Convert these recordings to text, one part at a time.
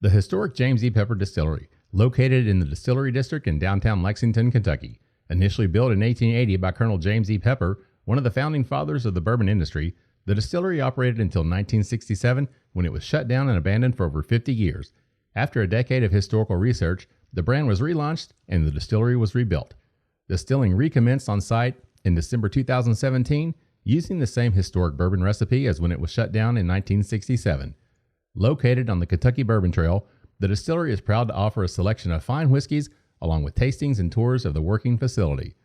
The historic James E. Pepper Distillery, located in the Distillery District in downtown Lexington, Kentucky. Initially built in 1880 by Colonel James E. Pepper, one of the founding fathers of the bourbon industry, the distillery operated until 1967 when it was shut down and abandoned for over 50 years. After a decade of historical research, the brand was relaunched and the distillery was rebuilt. Distilling recommenced on site in December 2017 using the same historic bourbon recipe as when it was shut down in 1967. Located on the Kentucky Bourbon Trail, the distillery is proud to offer a selection of fine whiskeys along with tastings and tours of the working facility.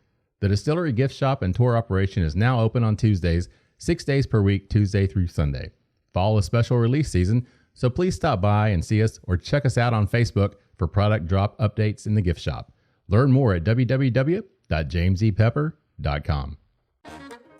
The distillery gift shop and tour operation is now open on Tuesdays, 6 days per week, Tuesday through Sunday. Fall is special release season, so please stop by and see us or check us out on Facebook for product drop updates in the gift shop. Learn more at www.jamesepepper.com.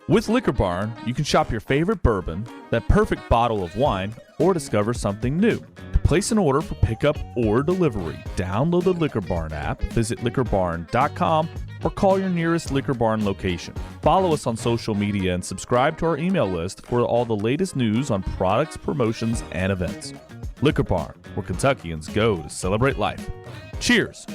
With Liquor Barn, you can shop your favorite bourbon, that perfect bottle of wine, or discover something new. To place an order for pickup or delivery, download the Liquor Barn app, visit liquorbarn.com, or call your nearest Liquor Barn location. Follow us on social media and subscribe to our email list for all the latest news on products, promotions, and events. Liquor Barn, where Kentuckians go to celebrate life. Cheers!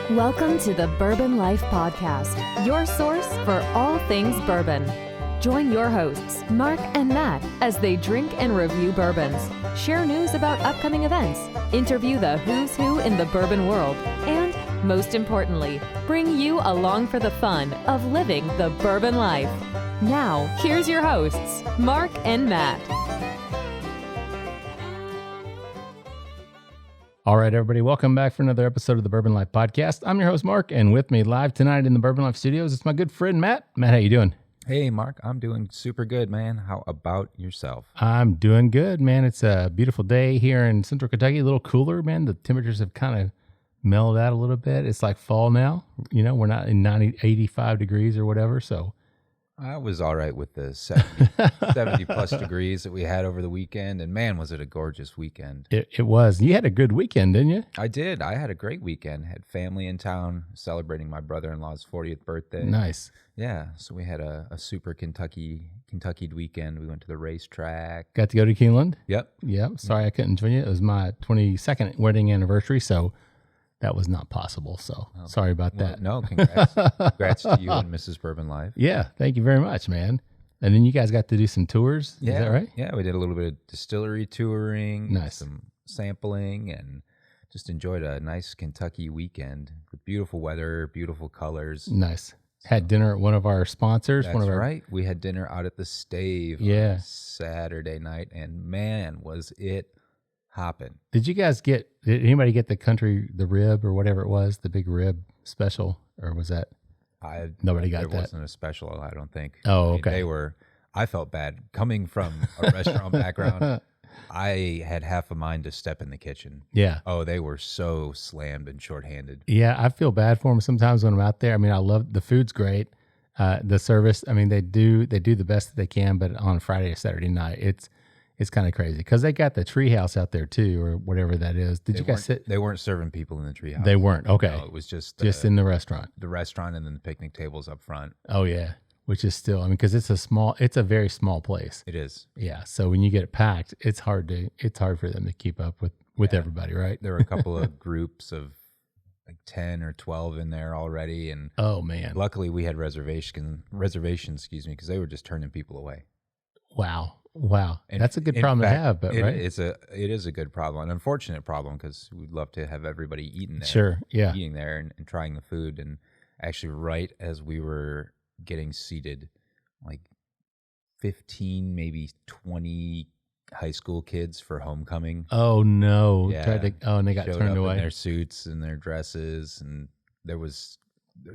Welcome to the Bourbon Life Podcast, your source for all things bourbon. Join your hosts, Mark and Matt, as they drink and review bourbons, share news about upcoming events, interview the who's who in the bourbon world, and, most importantly, bring you along for the fun of living the bourbon life. Now, here's your hosts, Mark and Matt. All right, everybody, welcome back for another episode of the Bourbon Life Podcast. I'm your host, Mark, and with me live tonight in the Bourbon Life Studios, it's my good friend, Matt. Matt, how you doing? Hey, Mark, I'm doing super good, man. How about yourself? I'm doing good, man. It's a beautiful day here in central Kentucky, a little cooler, man. The temperatures have kind of mellowed out a little bit. It's like fall now. You know, we're not in 85 degrees or whatever, so. I was all right with the 70 plus degrees that we had over the weekend, and man, was it a gorgeous weekend. It was. You had a good weekend, didn't you? I did. I had a great weekend. Had family in town celebrating my brother-in-law's 40th birthday. Nice. Yeah, so we had a super Kentucky weekend. We went to the racetrack. Got to go to Keeneland? Yep. Yep. Sorry I couldn't join you. It was my 22nd wedding anniversary, so that was not possible. So sorry about that. No, congrats. Congrats to you and Mrs. Bourbon Life. Yeah, thank you very much, man. And then you guys got to do some tours. Yeah. Is that right? Yeah, we did a little bit of distillery touring, Nice. Some sampling, and just enjoyed a nice Kentucky weekend with beautiful weather, beautiful colors. Nice. Had dinner at one of our sponsors. That's one of our, right. We had dinner out at the Stave on Saturday night, and man, was it hopping. Did anybody get the rib or whatever it was, the big rib special, or was that? Nobody got that. There wasn't a special, I don't think. Oh, okay. I felt bad. Coming from a restaurant background, I had half a mind to step in the kitchen. Yeah. Oh, they were so slammed and shorthanded. Yeah, I feel bad for them sometimes when I'm out there. I mean, I love the food's great. The service, I mean, they do the best that they can, but on Friday or Saturday night, it's kind of crazy because they got the treehouse out there too, or whatever that is. Did you guys sit? They weren't serving people in the treehouse. They weren't. Okay. No, it was just in the restaurant. The restaurant and then the picnic tables up front. Oh yeah, which is still, I mean, because it's a very small place. It is. Yeah. So when you get it packed, it's hard for them to keep up with everybody, right? There were a couple of groups of like 10 or 12 in there already, and oh man, luckily we had reservations, because they were just turning people away. Wow. And that's a good problem to have, but right? It is a good problem, an unfortunate problem, because we'd love to have everybody eating there. Sure, yeah. Eating there and trying the food. And actually right as we were getting seated, like 15, maybe 20 high school kids for homecoming. Oh no. Yeah. And they got turned away. In their suits and their dresses, and there was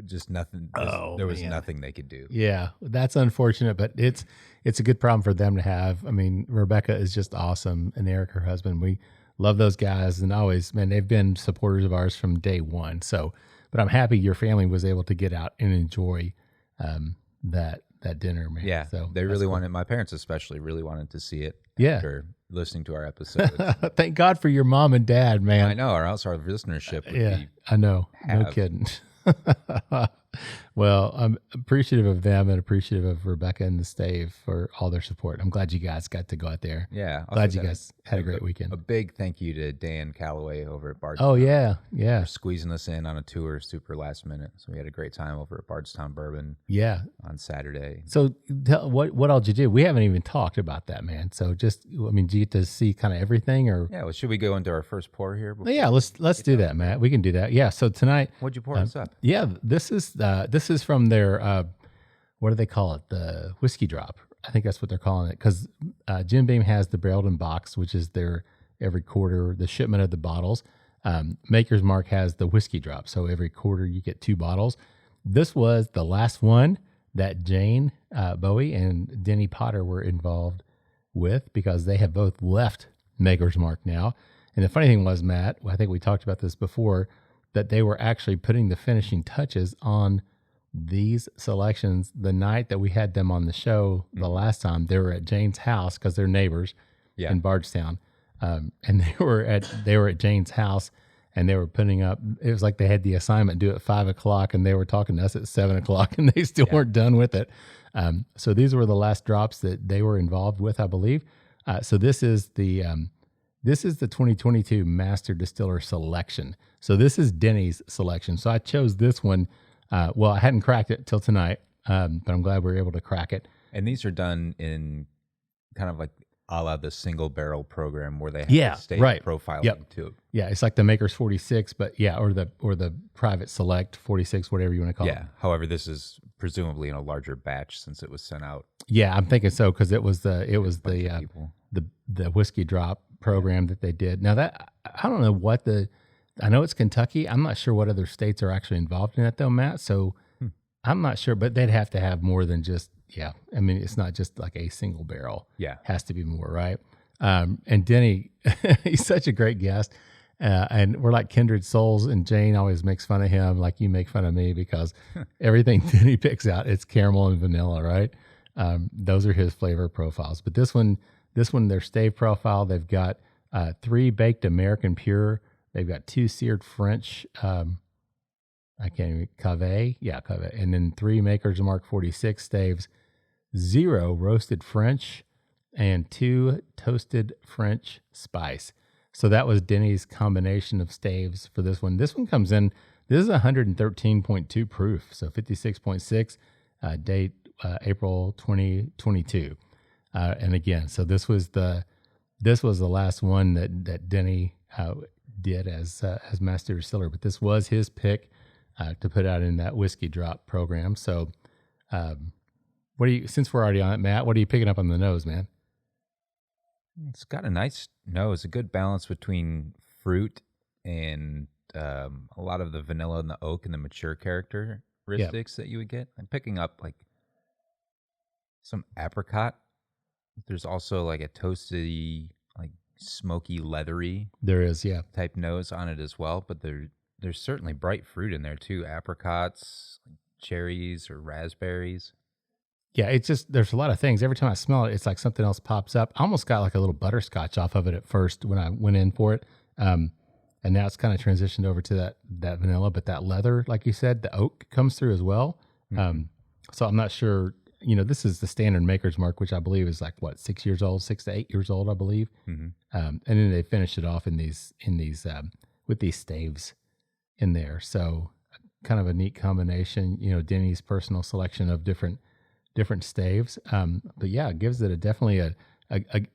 just nothing. There was nothing they could do. Yeah, that's unfortunate, but it's a good problem for them to have. I mean, Rebecca is just awesome, and Eric, her husband, we love those guys, and always, man, they've been supporters of ours from day one. So, but I'm happy your family was able to get out and enjoy that dinner, man. Yeah, so they really wanted. My parents especially really wanted to see it. Yeah. After listening to our episodes. Thank God for your mom and dad, man. I know, or else our listenership would be I know. No have. kidding. Well, I'm appreciative of them and appreciative of Rebecca and the Stave for all their support. I'm glad you guys got to go out there. Yeah. Glad you guys had a great weekend. A big thank you to Dan Calloway over at Bardstown. Oh, yeah. For squeezing us in on a tour super last minute. So we had a great time over at Bardstown Bourbon. Yeah. On Saturday. So what all did you do? We haven't even talked about that, man. So just, I mean, do you get to see kind of everything or? Yeah. Well, should we go into our first pour here? Yeah, let's do that, Matt. We can do that. Yeah. So tonight. What'd you pour us up? Yeah, this is from their what do they call it? The whiskey drop. I think that's what they're calling it because Jim Beam has the barreled in box, which is their every quarter the shipment of the bottles. Maker's Mark has the whiskey drop, so every quarter you get 2 bottles. This was the last one that Jane Bowie and Denny Potter were involved with because they have both left Maker's Mark now. And the funny thing was, Matt, I think we talked about this before, that they were actually putting the finishing touches on these selections the night that we had them on the show the last time. They were at Jane's house because they're neighbors in Bardstown. And they were at Jane's house and they were putting up, it was like they had the assignment due at 5:00 and they were talking to us at 7:00 and they still weren't done with it. So these were the last drops that they were involved with, I believe. So this is the 2022 Master Distiller Selection. So this is Denny's selection. So I chose this one. Well, I hadn't cracked it till tonight, but I'm glad we were able to crack it. And these are done in kind of like a la the single barrel program where they have the state profiling too. Yeah, it's like the Maker's 46, but or the Private Select 46, whatever you want to call it. Yeah. However, this is presumably in a larger batch since it was sent out. Yeah, I'm thinking so because it was the whiskey drop program that they did. Now that I don't know what I know it's Kentucky. I'm not sure what other states are actually involved in it though, Matt. So I'm not sure, but they'd have to have more than just, I mean, it's not just like a single barrel. Yeah. Has to be more, right? And Denny, he's such a great guest. And we're like kindred souls, and Jane always makes fun of him like you make fun of me because everything Denny picks out, it's caramel and vanilla, right? Those are his flavor profiles. But this one, their stave profile, they've got 3 baked American pure. They've got 2 seared French, Cave. And then 3 Maker's Mark 46 staves, 0 roasted French, and 2 toasted French spice. So that was Denny's combination of staves for this one. This one comes in, this is 113.2 proof, so 56.6, date April 2022. And again, so this was the last one that Denny did as master distiller, but this was his pick to put out in that whiskey drop program. So, since we're already on it, Matt, what are you picking up on the nose, man? It's got a nice nose, a good balance between fruit and a lot of the vanilla and the oak and the mature characteristics that you would get. I'm picking up like some apricot. There's also like a toasty, like smoky, leathery. There is, type nose on it as well. But there's certainly bright fruit in there too. Apricots, cherries, or raspberries. Yeah, it's just, there's a lot of things. Every time I smell it, it's like something else pops up. I almost got like a little butterscotch off of it at first when I went in for it. And now it's kind of transitioned over to that vanilla, but that leather, like you said, the oak comes through as well. So I'm not sure, this is the standard Maker's Mark, which I believe is like 6 years old, 6 to 8 years old, I believe. And then they finish it off in these with these staves in there. So kind of a neat combination, Denny's personal selection of different staves. But yeah, it gives it definitely a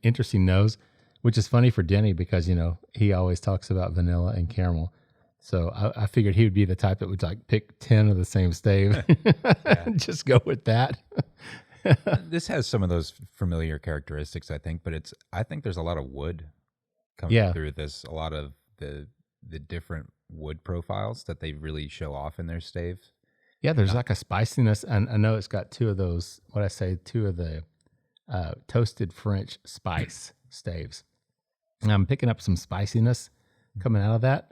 interesting nose, which is funny for Denny because, he always talks about vanilla and caramel. So I figured he would be the type that would like pick 10 of the same stave and just go with that. This has some of those familiar characteristics, I think, but I think there's a lot of wood coming through this, a lot of the different wood profiles that they really show off in their staves. Yeah, there's like a spiciness, and I know it's got 2 of those, 2 of the toasted French spice staves. And I'm picking up some spiciness coming out of that.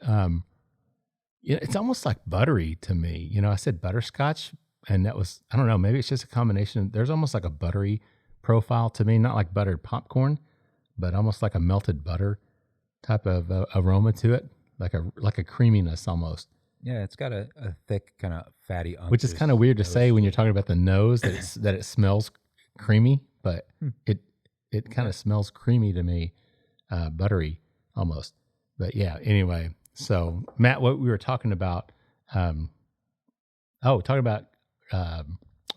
It's almost like buttery to me. I said butterscotch, and that was, I don't know, maybe it's just a combination. There's almost like a buttery profile to me, not like buttered popcorn, but almost like a melted butter type of aroma to it, like a creaminess almost. Yeah, it's got a thick, kind of fatty, which is kind of weird to say when you're talking about the nose that it smells creamy, but it kind of smells creamy to me, buttery almost. But yeah, anyway. So Matt, what we were talking about,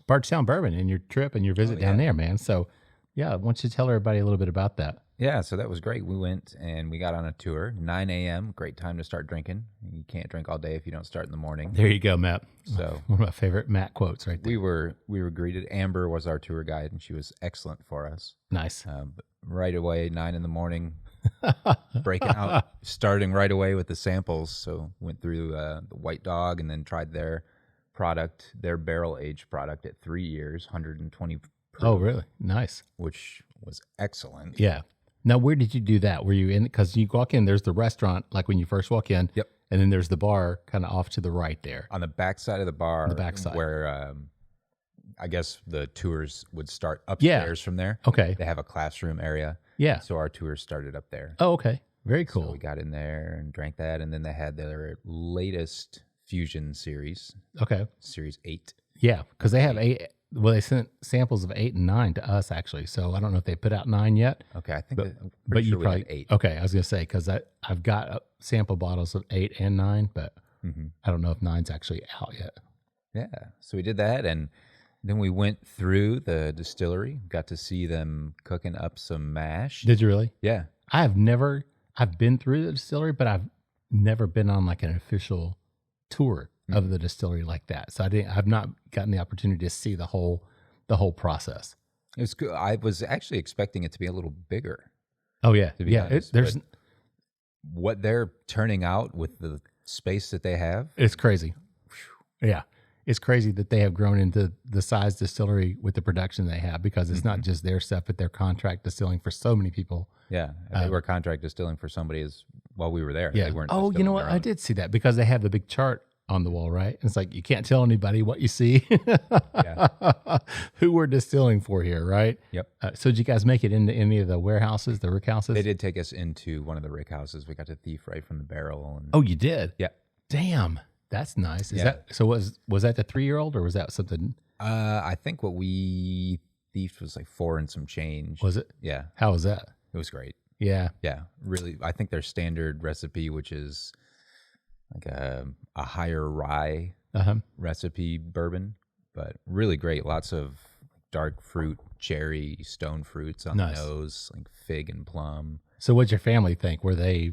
Bardstown Bourbon and your trip and your visit down there, man. So yeah, why don't you tell everybody a little bit about that? Yeah, so that was great. We went and we got on a tour, 9 a.m., great time to start drinking. You can't drink all day if you don't start in the morning. There you go, Matt. So one of my favorite Matt quotes right there. We were greeted. Amber was our tour guide, and she was excellent for us. Nice. But right away, 9 in the morning, breaking out, starting right away with the samples. So went through the White Dog and then tried their product, their barrel-aged product at 3 years, 120 proof. Oh, really? Nice. Which was excellent. Yeah. Now, where did you do that? Were you in, because you walk in, there's the restaurant, like when you first walk in. Yep. And then there's the bar kind of off to the right there. On the back side of the bar. On the back side. Where I guess the tours would start upstairs from there. Okay. They have a classroom area. Yeah. So our tours started up there. Oh, okay. Very cool. So we got in there and drank that. And then they had their latest Fusion series. Okay. Series 8. Yeah. Because they have 8. Well, they sent samples of 8 and 9 to us, actually. So I don't know if they put out 9 yet. Okay. I think but you sure probably, we had 8. Okay. I was going to say, because I've got sample bottles of 8 and 9, but I don't know if 9's actually out yet. Yeah. So we did that. And then we went through the distillery, got to see them cooking up some mash. Did you really? Yeah. I've been through the distillery, but I've never been on like an official tour of the distillery like that. So I've not gotten the opportunity to see the whole process. It was good. I was actually expecting it to be a little bigger. Oh yeah. To be honest, there's what they're turning out with the space that they have. It's crazy. Yeah. It's crazy that they have grown into the size distillery with the production they have, because it's not just their stuff, but they're contract distilling for so many people. Yeah. They were contract distilling for somebody while we were there. Yeah. They weren't. Oh, you know what? I did see that, because they have the big chart on the wall, right? It's like, you can't tell anybody what you see. Who we're distilling for here, right? Yep. So did you guys make it into any of the warehouses, the rick houses? They did take us into one of the rick houses. We got to thief right from the barrel. And oh, you did? Yeah. Damn. That's nice. Is that so? Was that the 3-year-old, or was that something? I think what we thiefed was like 4 and some change. Was it? Yeah. How was that? It was great. Yeah. Yeah. Really, I think their standard recipe, which is like a higher rye recipe bourbon, but really great. Lots of dark fruit, cherry, stone fruits on the nose, like fig and plum. So what'd your family think? Were they?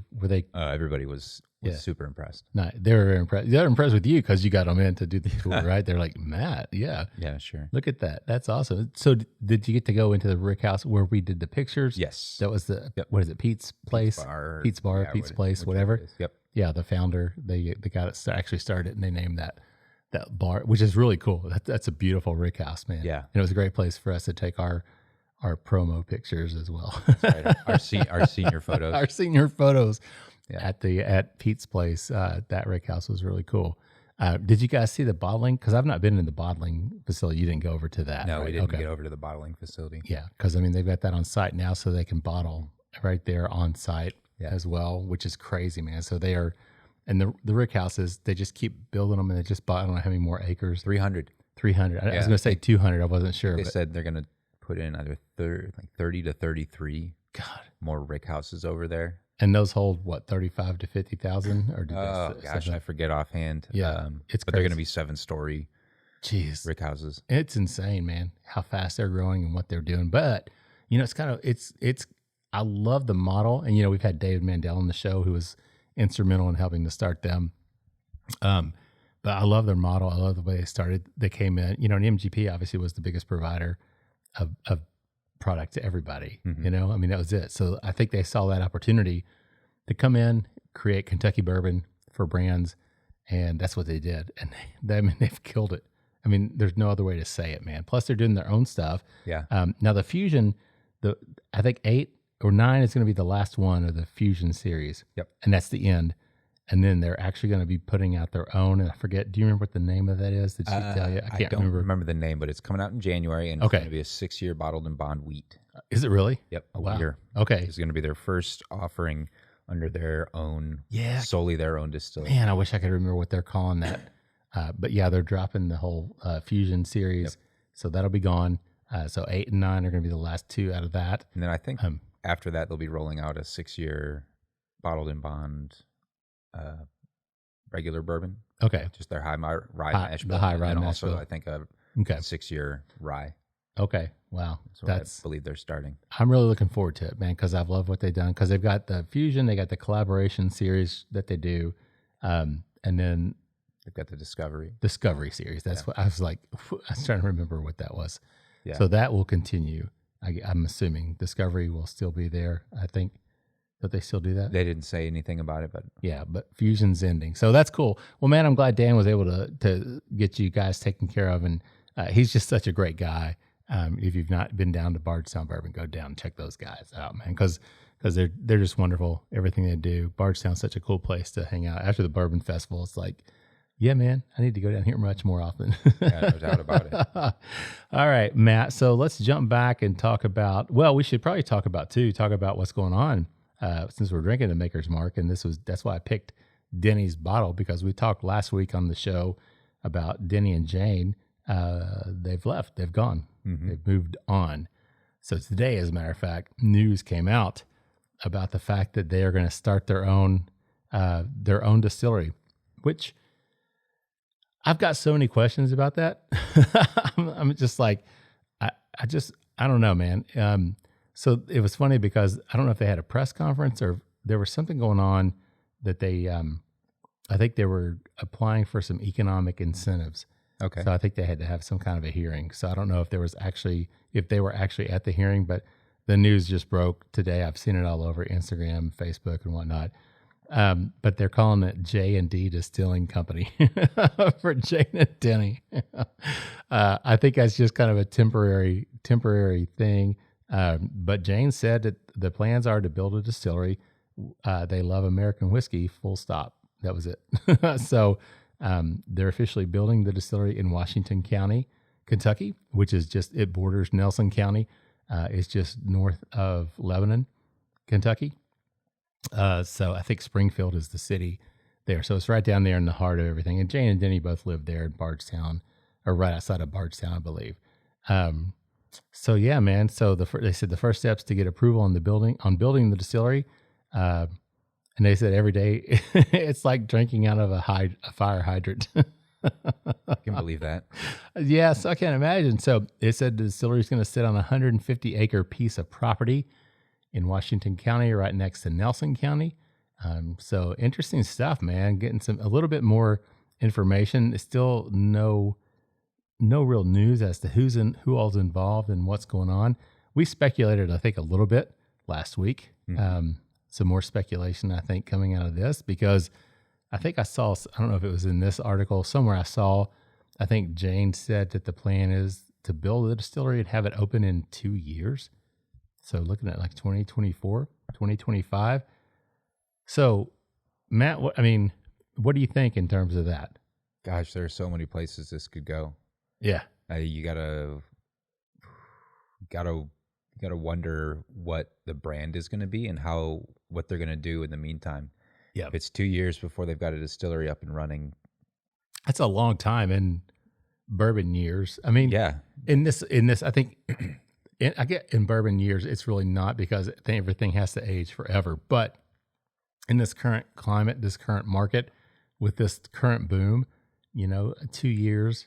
Everybody was super impressed. No, they were impressed. They're impressed with you because you got them in to do the tour, right? They're like, Matt, yeah, sure. Look at that. That's awesome. So did you get to go into the rick house where we did the pictures? Yes. That was what is it? Pete's Place, Pete's Bar, Pete's Place, whatever. Yep. Yeah, the founder, the guy that actually started it, and they named that bar, which is really cool. That's a beautiful rick house, man. Yeah, and it was a great place for us to take our promo pictures as well. That's right. Our senior photos. Our senior photos at Pete's Place. That rick house was really cool. Did you guys see the bottling? Because I've not been in the bottling facility. You didn't go over to that. No, right? we didn't get over to the bottling facility. Yeah, because I mean they've got that on site now, so they can bottle right there on site as well, which is crazy, man. So they are, and the rick houses, they just keep building them, and they just bought, I don't know how many more acres. 300. I was going to say 200. I wasn't sure. They said they're going to put in either 30 to 33 more rick houses over there. And those hold what, 35 to 50,000? Or gosh, I forget offhand. Yeah, but they're going to be 7-story. Jeez, rick houses. It's insane, man, how fast they're growing and what they're doing. But you know, it's kind of it's. I love the model, and you know, we've had David Mandel on the show, who was instrumental in helping to start them. But I love their model. I love the way they started. They came in, you know, and MGP obviously was the biggest provider of product to everybody. You know, I mean, that was it. So I think they saw that opportunity to come in, create Kentucky bourbon for brands, and that's what they did. And they've killed it. I mean, there's no other way to say it, man. Plus, they're doing their own stuff. Yeah. Now the Fusion, I think 8 or 9 is going to be the last one of the Fusion series. Yep. And that's the end. And then they're actually going to be putting out their own. And I forget, do you remember what the name of that is? Did she tell you? I don't remember the name, but it's coming out in January, and it's going to be a 6-year bottled in bond wheat. Is it really? Yep. Wow. Year. Okay. It's going to be their first offering under their own, Yeah. solely their own distillery. Man, I wish I could remember what they're calling that. But yeah, they're dropping the whole Fusion series. Yep. So that'll be gone. So 8 and 9 are going to be the last two out of that. And then I think after that, they'll be rolling out a 6-year bottled in bond regular bourbon. Okay. Just their high rye mash bill. The high rye and mash also, bill. I think, a Okay. 6-year rye. Okay. Wow. So I believe they're starting. I'm really looking forward to it, man, because I've loved what they've done. Because they've got the Fusion, they got the collaboration series that they do, and then They've got the Discovery series. That's what I was like. I was trying to remember what that was. Yeah. So that will continue. I'm assuming Discovery will still be there. I think that they still do that. They didn't say anything about it, but Yeah, but Fusion's ending. So that's cool. Well, man, I'm glad Dan was able to get you guys taken care of. And he's just such a great guy. If you've not been down to Bardstown Bourbon, go down and check those guys out, man, because they're just wonderful. Everything they do. Bardstown's such a cool place to hang out. After the Bourbon Festival, it's like, yeah, man, I need to go down here much more often. yeah, no doubt about it. All right, Matt. So let's jump back and talk about, we should probably talk about what's going on since we're drinking the Maker's Mark. And that's why I picked Denny's bottle, because we talked last week on the show about Denny and Jane. They've left. They've gone. Mm-hmm. They've moved on. So today, as a matter of fact, news came out about the fact that they are going to start their own distillery, which I've got so many questions about that. I'm just like, I don't know, man. So it was funny because I don't know if they had a press conference or there was something going on that they, I think they were applying for some economic incentives. Okay. So I think they had to have some kind of a hearing. So I don't know if they were actually at the hearing, but the news just broke today. I've seen it all over Instagram, Facebook, and whatnot. But they're calling it J&D Distilling Company for Jane and Denny. I think that's just kind of a temporary thing. But Jane said that the plans are to build a distillery. They love American whiskey, full stop. That was it. So they're officially building the distillery in Washington County, Kentucky, which is it borders Nelson County. It's just north of Lebanon, Kentucky. So I think Springfield is the city there. So it's right down there in the heart of everything. And Jane and Denny both live there in Bardstown, or right outside of Bardstown, I believe. So yeah, man. So they said the first steps to get approval on building the distillery. And they said every day it's like drinking out of a fire hydrant. I can believe that. Yes, I can imagine. So it said the distillery is going to sit on a 150-acre piece of property in Washington County, right next to Nelson County. So interesting stuff, man. Getting a little bit more information. It's still no real news as to who all's involved and what's going on. We speculated, I think, a little bit last week. Mm-hmm. Some more speculation, I think, coming out of this, because I think I don't know if it was in this article, somewhere I think Jane said that the plan is to build the distillery and have it open in 2 years. So looking at like 2024, 2025. So Matt, what do you think in terms of that? Gosh, there are so many places this could go. Yeah. You gotta wonder what the brand is going to be and what they're going to do in the meantime. Yeah. If it's 2 years before they've got a distillery up and running, that's a long time in bourbon years. I mean, yeah. In this, I think, I get in bourbon years, it's really not, because everything has to age forever. But in this current climate, this current market, with this current boom, 2 years,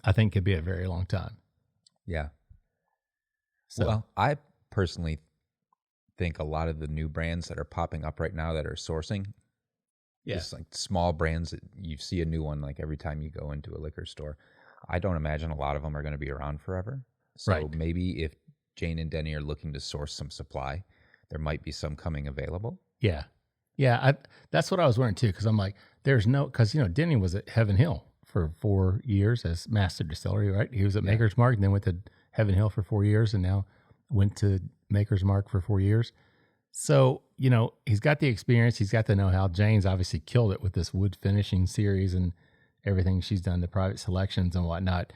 I think could be a very long time. Yeah. So, well, I personally think a lot of the new brands that are popping up right now that are sourcing, just like small brands that you see a new one like every time you go into a liquor store. I don't imagine a lot of them are going to be around forever. So maybe if Jane and Denny are looking to source some supply, there might be some coming available. Yeah. Yeah. That's what I was wondering too, because I'm like, because Denny was at Heaven Hill for 4 years as master distillery, right? He was at Maker's Mark and then went to Heaven Hill for 4 years and now went to Maker's Mark for 4 years. So, he's got the experience. He's got the know-how. Jane's obviously killed it with this wood finishing series and everything she's done, the private selections and whatnot.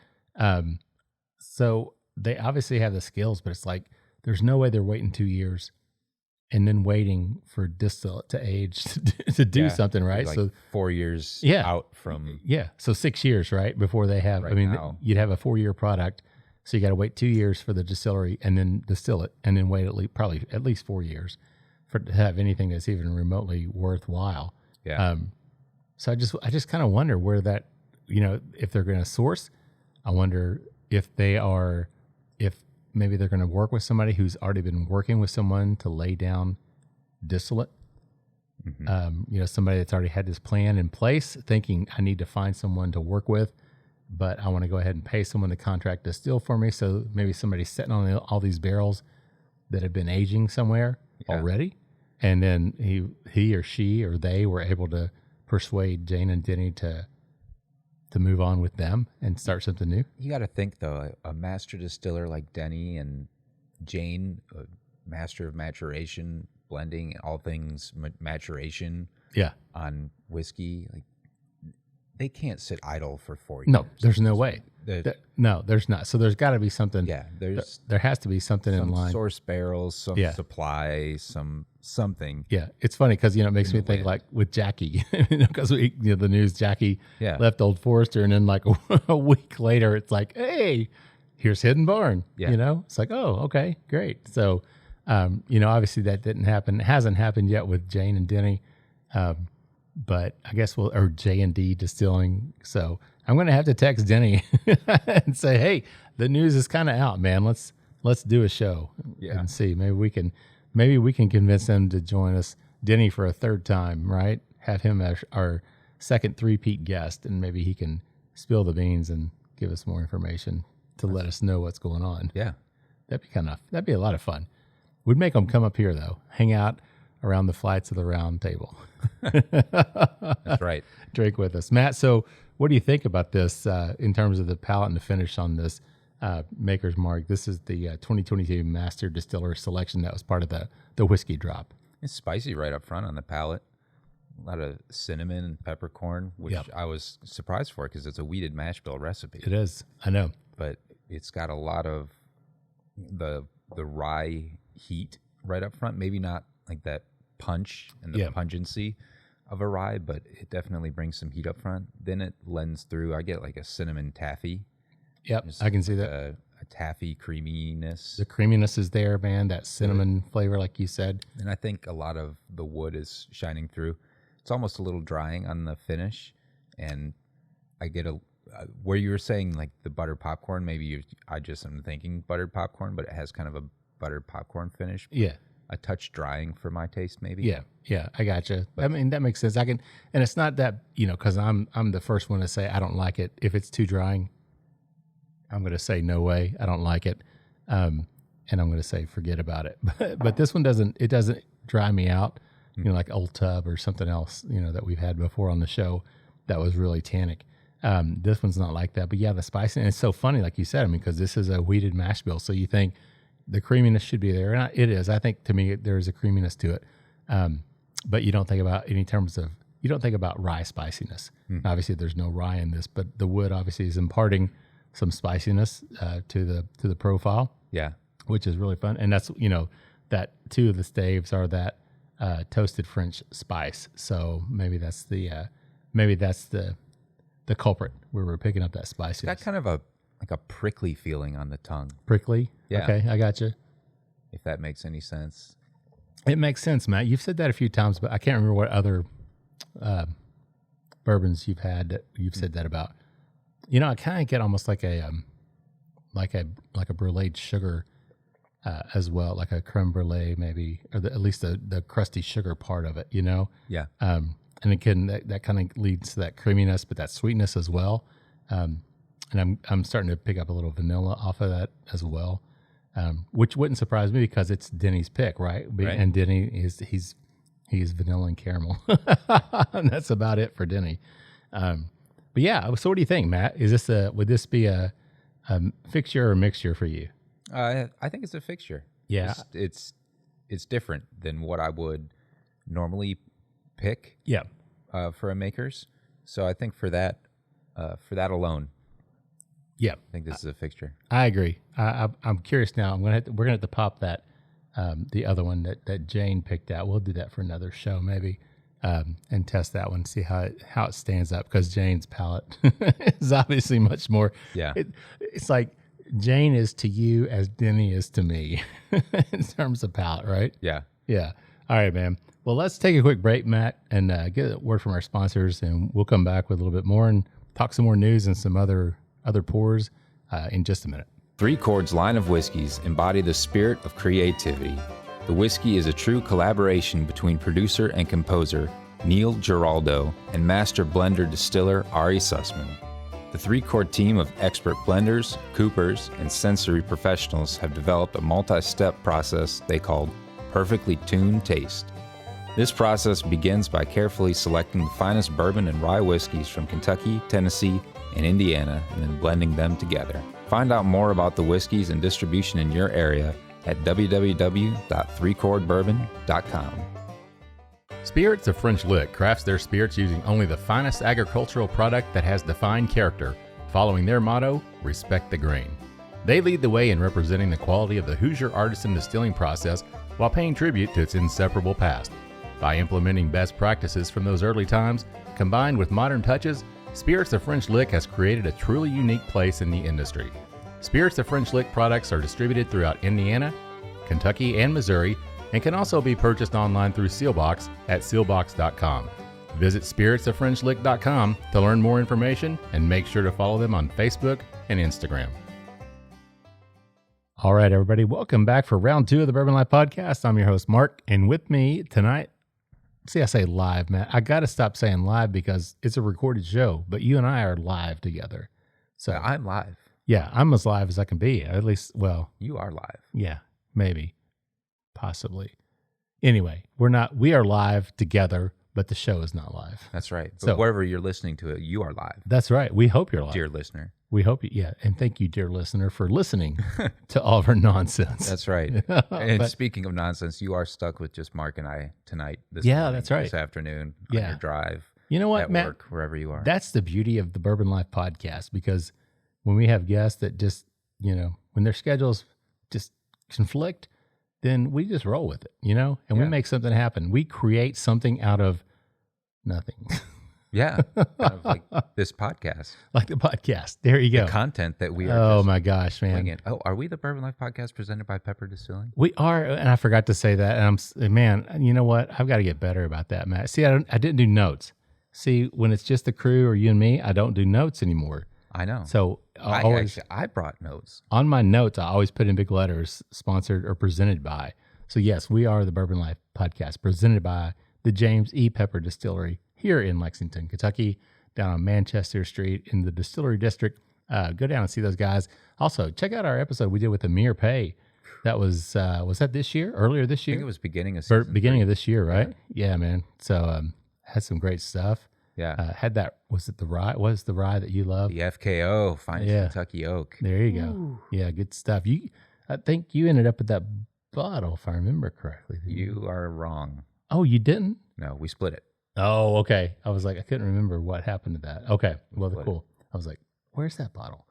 So they obviously have the skills, but it's like, there's no way they're waiting 2 years and then waiting for distillate to age to do something, right? Like so 4 years out from so 6 years, right, before they have. Right I mean, now. you'd have a 4-year product, so you got to wait 2 years for the distillery and then distill it, and then wait probably at least 4 years for to have anything that's even remotely worthwhile. Yeah. So I just kind of wonder where that, if they're going to source. I wonder if maybe they're going to work with somebody who's already been working with someone to lay down distillate. Mm-hmm. Somebody that's already had this plan in place, thinking I need to find someone to work with, but I want to go ahead and pay someone to contract distill for me. So maybe somebody's sitting on all these barrels that have been aging somewhere already. And then he or she or they were able to persuade Jane and Denny to move on with them and start something new. You got to think, though, a master distiller like Denny and Jane, a master of maturation, blending all things maturation on whiskey, like they can't sit idle for 4 years. No, there's no way. No, there's not. So there's got to be something. Yeah, there has to be something in line. Source barrels, some supply, something. Yeah, it's funny because it makes me think like with Jackie, because the news Jackie left Old Forester, and then like a week later, it's like, hey, here's Hidden Barn. Yeah. It's like, oh, okay, great. So, obviously that didn't happen. It hasn't happened yet with Jane and Denny, but I guess or J&D Distilling. So I'm going to have to text Denny and say, hey, the news is kind of out, man. Let's do a show and see. Maybe we can convince them to join us, Denny, for a third time, right? Have him as our second three-peat guest, and maybe he can spill the beans and give us more information to let us know what's going on. Yeah. That'd be a lot of fun. We'd make them come up here, though, hang out around the flights of the round table. That's right. Drink with us. Matt, so what do you think about this in terms of the palate and the finish on this Maker's Mark? This is the 2022 Master Distiller Selection that was part of the whiskey drop. It's spicy right up front on the palate. A lot of cinnamon and peppercorn, which I was surprised for because it's a wheated mash bill recipe. It is. I know. But it's got a lot of the rye heat right up front. Maybe not like that punch and the pungency of a rye, but it definitely brings some heat up front. Then it lends through. I get like a cinnamon taffy. Yep, I can see that. A taffy creaminess. The creaminess is there, man. That cinnamon flavor, like you said. And I think a lot of the wood is shining through. It's almost a little drying on the finish. And I get where you were saying like the buttered popcorn, maybe I just am thinking buttered popcorn, but it has kind of a buttered popcorn finish. Yeah. A touch drying for my taste, maybe. Yeah, I gotcha. I mean, that makes sense. And it's not that, because I'm the first one to say I don't like it. If it's too drying, I'm going to say no way, I don't like it, and I'm going to say forget about it. But this one doesn't dry me out, like Old Tub or something else, that we've had before on the show that was really tannic. This one's not like that. But yeah, the spice, and it's so funny, like you said, because this is a wheated mash bill, so you think the creaminess should be there, and it is. I think to me there is a creaminess to it, but you don't think about you don't think about rye spiciness. Obviously, there's no rye in this, but the wood obviously is imparting some spiciness to the profile. Yeah, which is really fun, and that's that two of the staves are that toasted French spice. So maybe that's the culprit where we're picking up that spiciness. It's got kind of a prickly feeling on the tongue. Prickly? Yeah. Okay, I got you. If that makes any sense. It makes sense, Matt. You've said that a few times, but I can't remember what other bourbons you've had that you've said that about. I kind of get almost like a bruleed sugar as well, like a creme brulee maybe, or at least the crusty sugar part of it, Yeah. And again, that kind of leads to that creaminess, but that sweetness as well. And I'm starting to pick up a little vanilla off of that as well, which wouldn't surprise me because it's Denny's pick, right? And Denny he's vanilla and caramel, and that's about it for Denny. But yeah, so what do you think, Matt? Would this be a fixture or mixture for you? I think it's a fixture. Yeah, it's different than what I would normally pick. Yeah, for a Maker's. So I think for that alone. Yeah, I think this is a fixture. I agree. I'm curious now. We're gonna have to pop that the other one that Jane picked out. We'll do that for another show maybe, and test that one, see how it stands up, because Jane's palate is obviously much more. Yeah. It's like Jane is to you as Denny is to me in terms of palate, right? Yeah. Yeah. All right, man. Well, let's take a quick break, Matt, and get a word from our sponsors, and we'll come back with a little bit more and talk some more news and some other pours in just a minute. Three Chords line of whiskeys embody the spirit of creativity. The whiskey is a true collaboration between producer and composer Neil Giraldo and master blender distiller Ari Sussman. The Three Chord team of expert blenders, coopers, and sensory professionals have developed a multi-step process they call Perfectly Tuned Taste. This process begins by carefully selecting the finest bourbon and rye whiskeys from Kentucky, Tennessee, and Indiana, and then blending them together. Find out more about the whiskeys and distribution in your area at www.threechordbourbon.com. Spirits of French Lick crafts their spirits using only the finest agricultural product that has defined character, following their motto, respect the grain. They lead the way in representing the quality of the Hoosier artisan distilling process while paying tribute to its inseparable past. By implementing best practices from those early times, combined with modern touches, Spirits of French Lick has created a truly unique place in the industry. Spirits of French Lick products are distributed throughout Indiana, Kentucky, and Missouri, and can also be purchased online through Sealbox at sealbox.com. Visit spiritsofFrenchlick.com to learn more information, and make sure to follow them on Facebook and Instagram. All right, everybody, welcome back for round 2 of the Bourbon Life Podcast. I'm your host, Mark, and with me tonight, see, I say live, man. I got to stop saying live because it's a recorded show, but you and I are live together. So I'm live. Yeah, I'm as live as I can be. At least, well, You are live. yeah, maybe, possibly. Anyway, we are live together, but the show is not live. That's right. But So- wherever you're listening to it, you are live, That's right. We hope you're live. dear listener. We hope you, yeah. And thank you, dear listener, for listening to all of our nonsense. That's right. And But- speaking of nonsense, you are stuck with just Mark and I tonight. This Yeah, morning, that's right. This afternoon, Yeah. on your drive, You know what, at Matt? work, wherever you are. That's the beauty of the Bourbon Life Podcast, because when we have guests that just, when their schedules just conflict, then we just roll with it, and we Yeah. make something happen. We create something out of nothing, Yeah, kind of like this podcast. like the podcast. There you go. The content that we are. Oh just my gosh, man. winging. Oh, are we the Bourbon Life Podcast presented by Pepper Distilling? We are, and I forgot to say that. And man, you know what? I've got to get better about that, Matt. See, I didn't do notes. See, when it's just the crew or you and me, I don't do notes anymore. I know. So I brought notes. on my notes, I always put in big letters, sponsored or presented by. So yes, we are the Bourbon Life Podcast, presented by the James E. Pepper Distillery here in Lexington, Kentucky, down on Manchester Street in the Distillery District. Go down and see those guys. Also, check out our episode we did with Amir Pay. That was that this year? Earlier this I year? think it was beginning of season beginning 3. of this year, right? Yeah, man. So had some great stuff. Yeah. Had that, was it the rye? Was the rye that you love? The FKO, finest Yeah. Kentucky oak. There you go. Yeah, good stuff. I think you ended up with that bottle, if I remember correctly. You are wrong. Oh, you didn't? No, we split it. Oh, okay. I was like, I couldn't remember what happened to that. Okay. Well, Split it. cool. I was like, where's that bottle?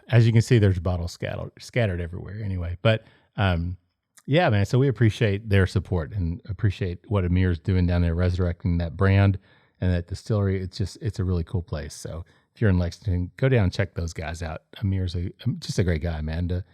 As you can see, there's bottles scattered everywhere anyway. But yeah, man. So we appreciate their support and appreciate what Amir's doing down there, resurrecting that brand and that distillery. It's a really cool place. So if you're in Lexington, go down and check those guys out. Amir's just a great guy, man.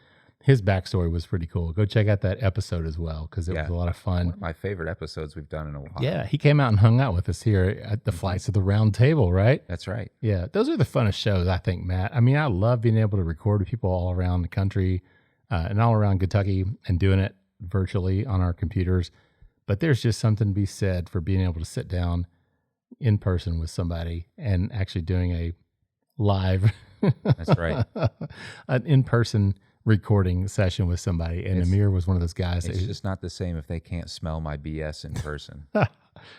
His backstory was pretty cool. Go check out that episode as well, because it was a lot of fun. One of my favorite episodes we've done in a while. Yeah, he came out and hung out with us here at the Flights of the Round Table, right? That's right. Yeah, those are the funnest shows, I think, Matt. I mean, I love being able to record with people all around the country and all around Kentucky and doing it virtually on our computers. But there's just something to be said for being able to sit down in person with somebody and actually doing a live, That's right. an in-person recording session with somebody. And Amir was one of those guys. It's just not the same if they can't smell my BS in person.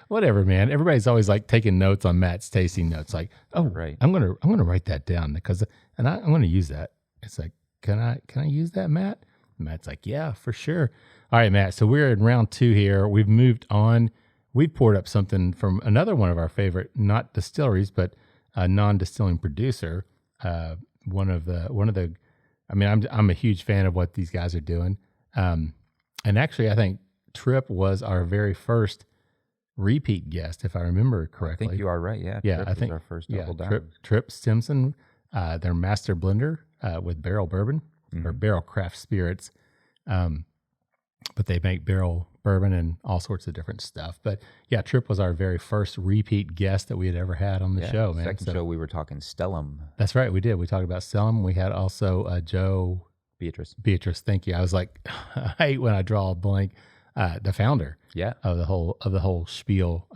Whatever, man. Everybody's always like taking notes on Matt's tasting notes. Like, oh, Right. I'm gonna write that down I'm gonna use that. It's like, can I use that, Matt? And Matt's like, yeah, for sure. All right, Matt. So we're in round 2 here. We've moved on. We've poured up something from another one of our favorite, not distilleries, but a non-distilling producer. One of the. I mean, I'm a huge fan of what these guys are doing. And actually, I think Tripp was our very first repeat guest, if I remember correctly. I think you are right. Yeah. Yeah, Tripp I was think our first double down. Tripp Stimson, their master blender with barrel bourbon or barrel craft spirits. But they make barrel bourbon and all sorts of different stuff. But yeah, Tripp was our very first repeat guest that we had ever had on the show, man. Second show we were talking Stellum. That's right, we did. We talked about Stellum. We had also Joe Beatrice. Thank you. I was like, I hate when I draw a blank. The founder, of the whole spiel.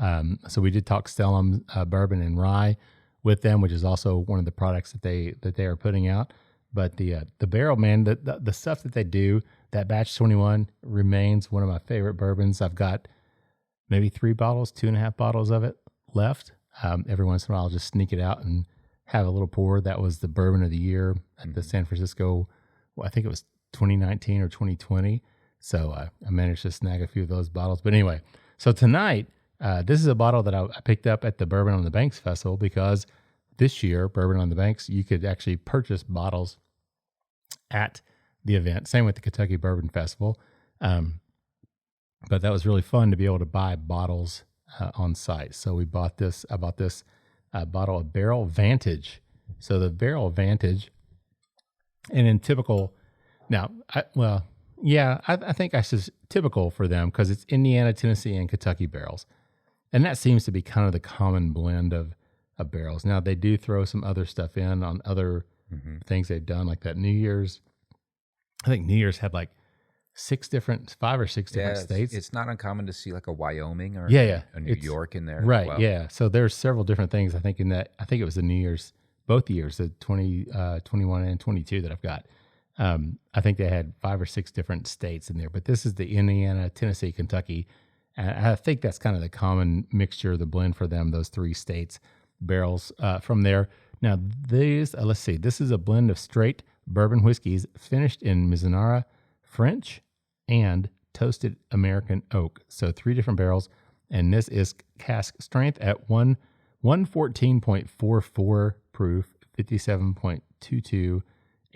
So we did talk Stellum bourbon and rye with them, which is also one of the products that they are putting out. But the barrel, man, the stuff that they do, that batch 21 remains one of my favorite bourbons. I've got maybe 2.5 bottles of it left. Every once in a while, I'll just sneak it out and have a little pour. That was the bourbon of the year at the San Francisco. Well, I think it was 2019 or 2020. So I managed to snag a few of those bottles. But anyway, so tonight, this is a bottle that I picked up at the Bourbon on the Banks Festival, because this year, Bourbon on the Banks, you could actually purchase bottles at the event. Same with the Kentucky Bourbon Festival. But that was really fun to be able to buy bottles on site. So I bought this bottle of Barrel Vantage. So the Barrel Vantage, and in typical, now, I think that's just typical for them because it's Indiana, Tennessee, and Kentucky barrels. And that seems to be kind of the common blend of barrels. Now, they do throw some other stuff in on other things they've done, like that New Year's. I think New Year's had like 5 or 6 different states. It's not uncommon to see like a Wyoming or a New York in there. Right, as well. yeah. So there's several different things, I think, in that. I think it was the New Year's, both years, the 21 and 22 that I've got. I think they had 5 or 6 different states in there, but this is the Indiana, Tennessee, Kentucky. And I think that's kind of the common mixture, the blend for them, those 3 states, barrels from there. Now, these, let's see, this is a blend of straight bourbon whiskeys finished in Mizunara, French, and toasted American oak. So 3 different barrels, and this is cask strength at 114.44 proof, 57.22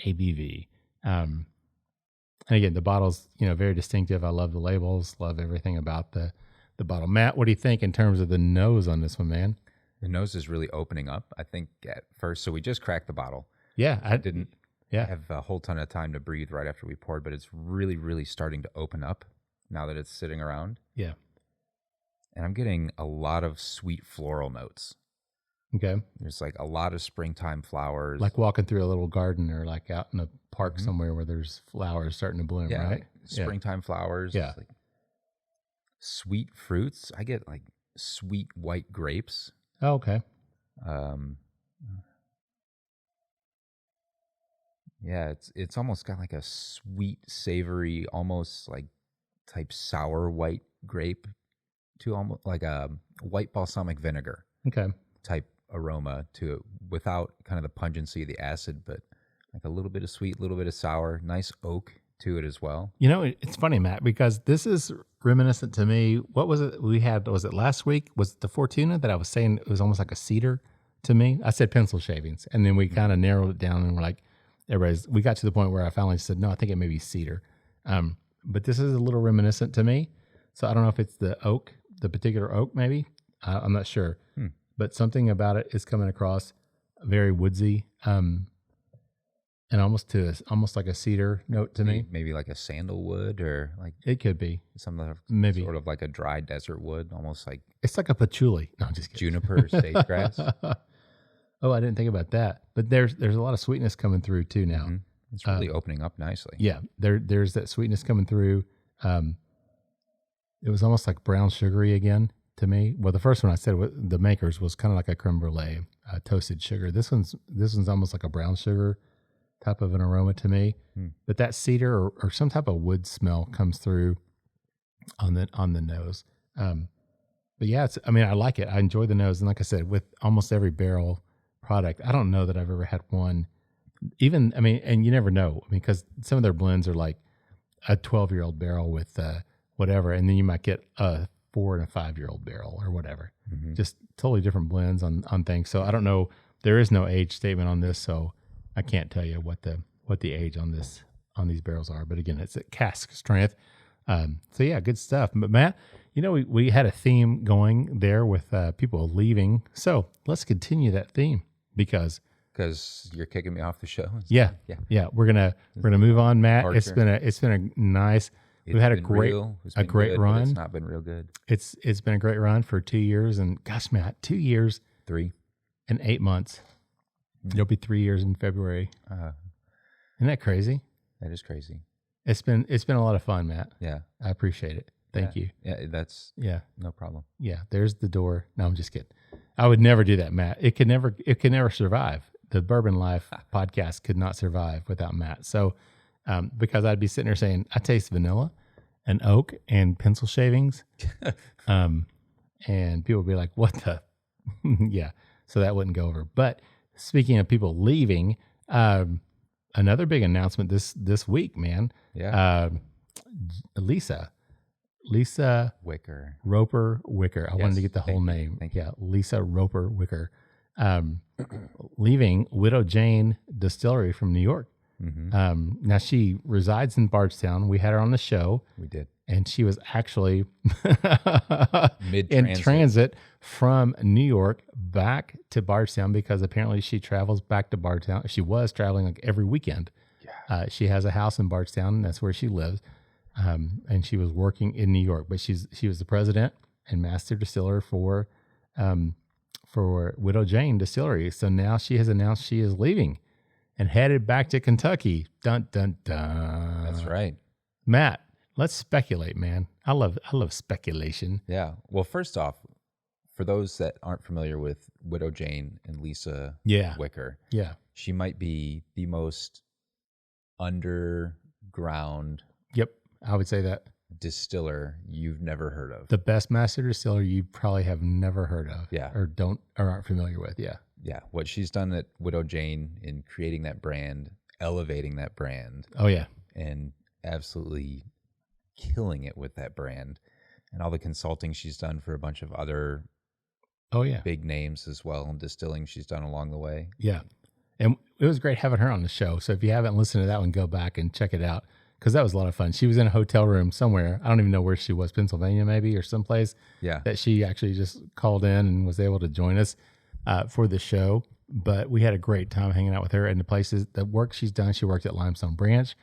ABV. And again, the bottle's, very distinctive. I love the labels, love everything about the bottle. Matt, what do you think in terms of the nose on this one, man? The nose is really opening up, I think, at first. So we just cracked the bottle. Yeah. I didn't have a whole ton of time to breathe right after we poured, but it's really, really starting to open up now that it's sitting around. Yeah. And I'm getting a lot of sweet floral notes. Okay. There's like a lot of springtime flowers. Like walking through a little garden or like out in a park somewhere where there's flowers starting to bloom, right? Like springtime flowers. Yeah. Like sweet fruits. I get like sweet white grapes. Oh, okay. It's almost got like a sweet, savory, almost like type sour white grape to almost like a white balsamic vinegar. Okay. Type aroma to it without kind of the pungency of the acid, but like a little bit of sweet, a little bit of sour, nice oak to it as well. It's funny, Matt, because this is reminiscent to me. What was it we had? Was it last week? Was it the Fortuna that I was saying it was almost like a cedar to me? I said pencil shavings, and then we kind of narrowed it down and we're like, we got to the point where I finally said, no, I think it may be cedar. But this is a little reminiscent to me. So I don't know if it's the oak, the particular oak, maybe. I'm not sure. But something about it is coming across very woodsy, and almost like a cedar note to me. Maybe like a sandalwood, or like it could be something maybe sort of like a dry desert wood, almost like it's like a patchouli. No, I'm just kidding. Juniper, sage-grass. Oh, I didn't think about that. But there's a lot of sweetness coming through too now. Mm-hmm. It's really opening up nicely. Yeah, there's that sweetness coming through. It was almost like brown sugary again to me. Well, the first one I said the makers was kind of like a creme brulee, toasted sugar. This one's almost like a brown sugar type of an aroma to me. But that cedar or some type of wood smell comes through on the nose. But yeah, I like it. I enjoy the nose, and like I said, with almost every barrel product, I don't know that I've ever had one. Even and you never know, because some of their blends are like a 12-year-old barrel with whatever, and then you might get a 4 and a 5-year-old barrel or whatever. Just totally different blends on things. So I don't know. There is no age statement on this, so I can't tell you what the age on these barrels are. But again, it's at cask strength. So yeah, good stuff. But Matt, we had a theme going there with people leaving. So let's continue that theme because you're kicking me off the show. yeah, we're gonna move on, Matt. Departure. It's been a nice. We've had a great good, run. It's not been real good. It's been a great run for 2 years, and gosh, Matt, 2 years, 3 and 8 months. It'll be 3 years in February. Isn't that crazy? That is crazy. It's been a lot of fun, Matt. Yeah, I appreciate it. Thank you. Yeah, that's no problem. Yeah. There's the door. No, I'm just kidding. I would never do that, Matt. It could never survive. The Bourbon Life podcast could not survive without Matt. So, because I'd be sitting there saying, I taste vanilla and oak and pencil shavings. And people would be like, what the? Yeah. So that wouldn't go over. But speaking of people leaving, another big announcement this week, man. Yeah. Lisa Wicker. Roper Wicker. I wanted to get the whole name. Thank you. Yeah, Lisa Roper Wicker. Leaving Widow Jane Distillery from New York. Mm-hmm. Now she resides in Bardstown. We had her on the show. We did. And she was actually in transit from New York back to Bardstown because apparently she travels back to Bardstown. She was traveling like every weekend. Yeah. She has a house in Bardstown, and that's where she lives. And she was working in New York, but she was the president and master distiller for Widow Jane Distillery. So now she has announced she is leaving and headed back to Kentucky. Dun dun dun. That's right, Matt. Let's speculate, man. I love speculation. Yeah. Well, first off, for those that aren't familiar with Widow Jane and Lisa Wicker, she might be the most underground. Yep, I would say that. Distiller you've never heard of. The best master distiller you probably have never heard of. Yeah. Or aren't familiar with. Yeah. Yeah. What she's done at Widow Jane in creating that brand, elevating that brand. Oh, yeah. And absolutely killing it with that brand. And all the consulting she's done for a bunch of other big names as well, and distilling she's done along the way. Yeah. And it was great having her on the show. So if you haven't listened to that one, go back and check it out. Because that was a lot of fun. She was in a hotel room somewhere. I don't even know where she was, Pennsylvania maybe, or someplace. Yeah. That she actually just called in and was able to join us for the show. But we had a great time hanging out with her and the places, the work she's done. She worked at Limestone Branch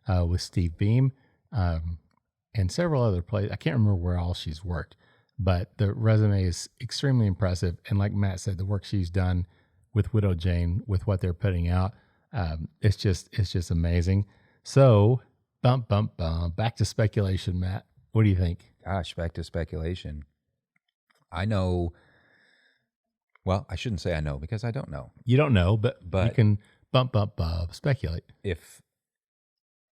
with Steve Beam and several other places. I can't remember where all she's worked, but the resume is extremely impressive. And like Matt said, the work she's done with Widow Jane, with what they're putting out, it's just amazing. So... Bump, back to speculation, Matt. What do you think? Gosh, back to speculation. I know. Well, I shouldn't say I know because I don't know. You don't know, but you can bump, speculate. If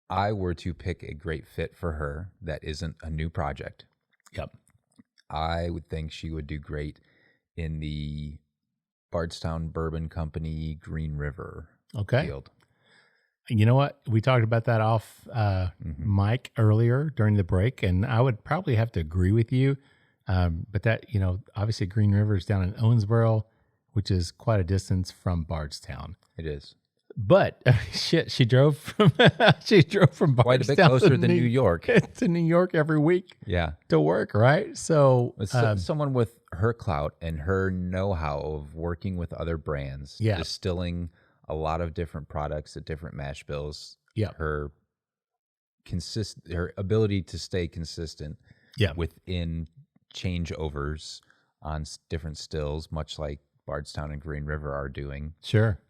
I were to pick a great fit for her that isn't a new project, I would think she would do great in the Bardstown Bourbon Company Green River field. You know what? We talked about that off mic earlier during the break, and I would probably have to agree with you. But that, obviously Green River is down in Owensboro, which is quite a distance from Bardstown. It is. But she drove from Bardstown quite a bit closer than New York to New York every week. Yeah, to work, right? So someone with her clout and her know-how of working with other brands, distilling a lot of different products at different mash bills. Yeah, her ability to stay consistent. Yeah, within changeovers on different stills, much like Bardstown and Green River are doing. Sure,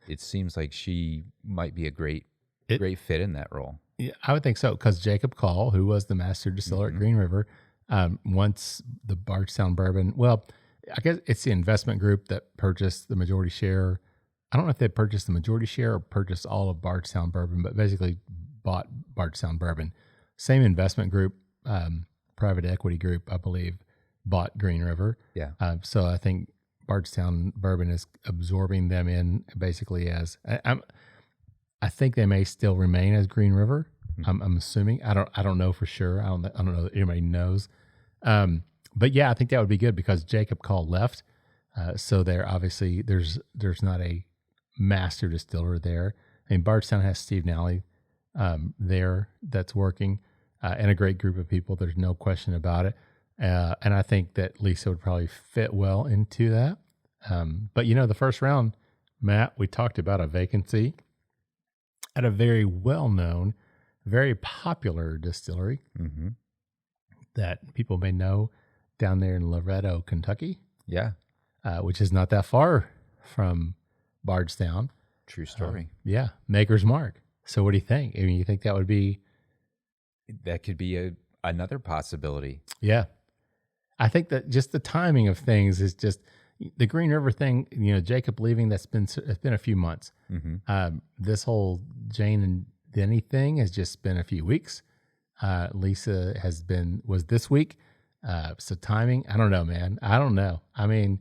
it seems like she might be a great fit in that role. Yeah, I would think so because Jacob Call, who was the master distiller at Green River, once the Bardstown bourbon. Well, I guess it's the investment group that purchased the majority share. I don't know if they purchased the majority share or purchased all of Bardstown bourbon, but basically bought Bardstown bourbon. Same investment group, private equity group, I believe, bought Green River. Yeah. So I think Bardstown bourbon is absorbing them in basically as I think they may still remain as Green River. I'm assuming. I don't know for sure. I don't know that anybody knows. But yeah, I think that would be good because Jacob Call left. So there obviously there's not a master distiller there. I mean, Bardstown has Steve Nally there that's working. and a great group of people. There's no question about it. And I think that Lisa would probably fit well into that. But the first round, Matt, we talked about a vacancy at a very well-known, very popular distillery that people may know down there in Loretto, Kentucky. Yeah. Which is not that far from Bardstown. True story. Yeah. Maker's Mark. So what do you think? I mean, you think that would be... That could be another possibility. Yeah. I think that just the timing of things is just... The Green River thing, Jacob leaving, it's been a few months. This whole Jane and Denny thing has just been a few weeks. Lisa was this week. So timing, I don't know, man. I don't know. I mean,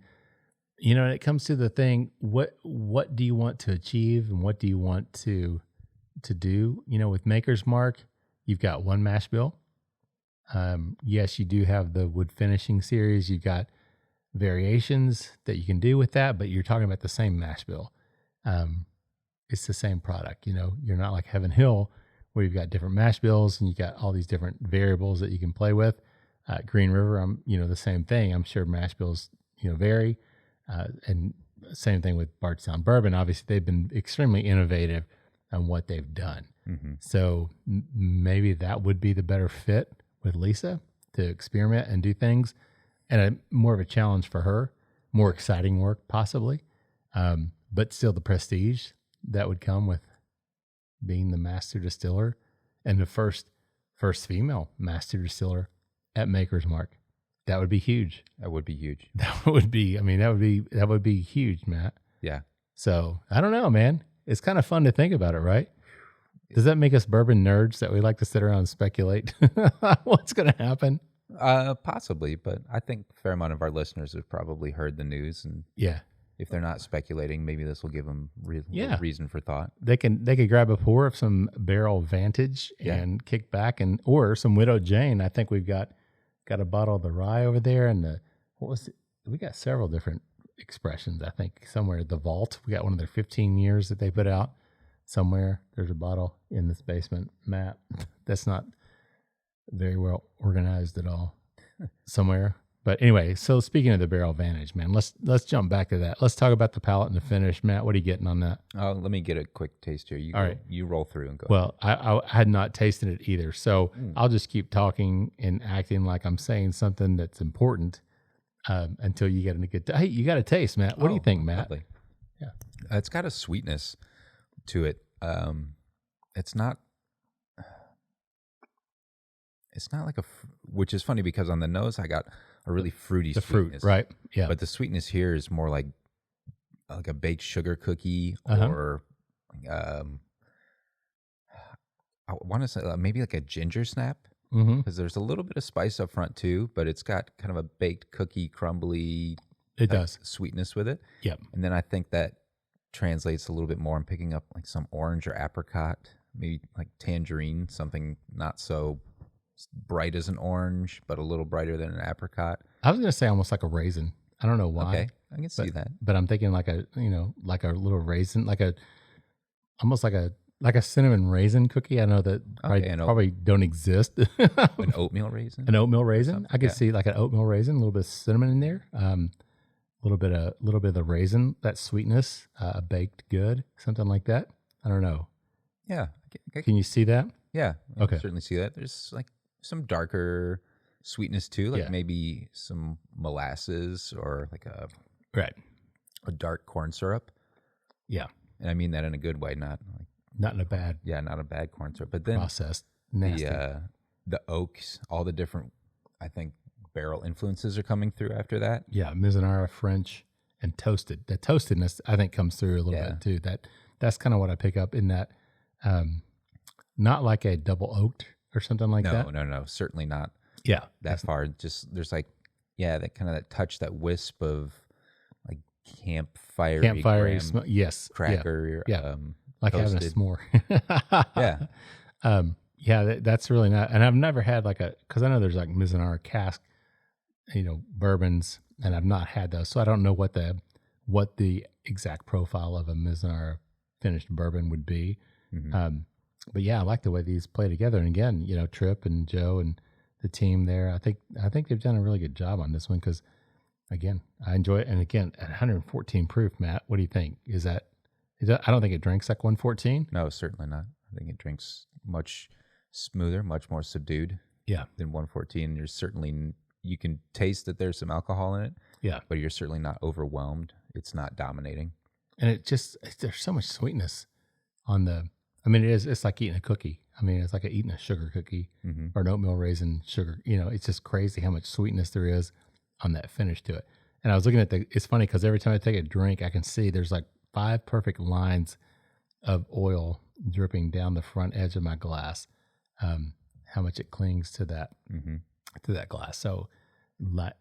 when it comes to the thing, what do you want to achieve and what do you want to do? With Maker's Mark, you've got one mash bill. Yes, you do have the wood finishing series. You've got variations that you can do with that, but you're talking about the same mash bill. It's the same product. You're not like Heaven Hill where you've got different mash bills and you got all these different variables that you can play with. Green River, the same thing. I'm sure mash bills, vary. And same thing with Bardstown Bourbon. Obviously, they've been extremely innovative on what they've done. So maybe that would be the better fit with Lisa to experiment and do things, and more of a challenge for her, more exciting work possibly, but still the prestige that would come with being the master distiller and the first female master distiller at Maker's Mark. That would be huge. That would be huge. That would be huge, Matt. Yeah. So I don't know, man. It's kind of fun to think about it, right? Does that make us bourbon nerds that we like to sit around and speculate what's going to happen? Possibly, but I think a fair amount of our listeners have probably heard the news, and if they're not speculating, maybe this will give them reason for thought. They could grab a pour of some Barrel Vantage and kick back, or some Widow Jane. I think we've got a bottle of the rye over there, and we got several different expressions. I think somewhere the Vault, we got one of their 15 years that they put out. Somewhere there's a bottle in this basement, Matt. That's not very well organized at all. Somewhere, but anyway. So speaking of the Barrel Vantage, man, let's jump back to that. Let's talk about the palate and the finish, Matt. What are you getting on that? Let me get a quick taste here. You roll through and go. Well, I had not tasted it either, so I'll just keep talking and acting like I'm saying something that's important until you get a good. Hey, you got a taste, Matt. What do you think, Matt? Lovely. Yeah, it's got a sweetness to it. It's not like which is funny because on the nose I got a really fruity sweetness. Fruit, right? Yeah. But the sweetness here is more like a baked sugar cookie, or I want to say maybe like a ginger snap, because there's a little bit of spice up front too, but it's got kind of a baked cookie, crumbly. It does sweetness with it. Yep. And then I think that translates a little bit more. I'm picking up like some orange or apricot, maybe like tangerine, something not so bright as an orange, but a little brighter than an apricot. I was going to say almost like a raisin. I don't know why. Okay, I can see that. But I'm thinking like a little raisin, almost like a cinnamon raisin cookie. I know that probably don't exist. An oatmeal raisin? An oatmeal raisin. I could see like an oatmeal raisin, a little bit of cinnamon in there. A little bit of the raisin, that sweetness, baked good, something like that. I don't know. Yeah. Can you see that? Yeah. I Okay. can certainly see that. There's like some darker sweetness too, like maybe some molasses or like a dark corn syrup. Yeah. And I mean that in a good way, not in a bad. Yeah, not a bad corn syrup. But then processed, nasty. The oaks, all the different, I think, barrel influences are coming through after that. Yeah, Mizunara, French, and toasted. The toastedness, I think, comes through a little bit too. That's kind of what I pick up in that. Not like a double oaked or something like that. No, certainly not. Yeah, that far. Just there's like, that kind of that touch, that wisp of like campfire, yes, cracker, like toasted. having a s'more. That's really not. And I've never had because I know there's like Mizunara cask, bourbons, and I've not had those, so I don't know what the exact profile of a Mizunara finished bourbon would be. But yeah, I like the way these play together. And again, Tripp and Joe and the team there, I think they've done a really good job on this one because, again, I enjoy it. And again, at 114 proof, Matt, what do you think? I don't think it drinks like 114. No, certainly not. I think it drinks much smoother, much more subdued. Yeah. Than 114. There's certainly, you can taste that there's some alcohol in it. Yeah. But you're certainly not overwhelmed. It's not dominating. And there's so much sweetness on it's like eating a cookie. It's like eating a sugar cookie or an oatmeal raisin sugar. It's just crazy how much sweetness there is on that finish to it. And I was looking at it's funny because every time I take a drink, I can see there's like 5 perfect lines of oil dripping down the front edge of my glass. How much it clings to that glass. So got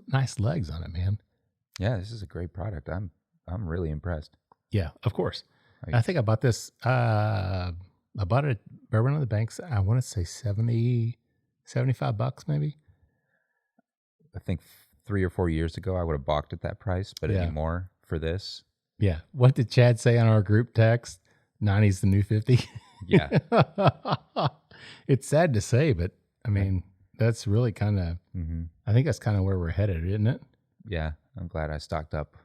nice legs on it, man. Yeah, this is a great product. I'm really impressed. Yeah, of course. I think I bought this. I bought it at Bourbon on the Banks. I want to say $75 maybe. I think 3 or 4 years ago, I would have balked at that price, but anymore for this. Yeah. What did Chad say on our group text? 90's the new 50. Yeah. It's sad to say, but that's really kind of, I think that's kind of where we're headed, isn't it? Yeah. I'm glad I stocked up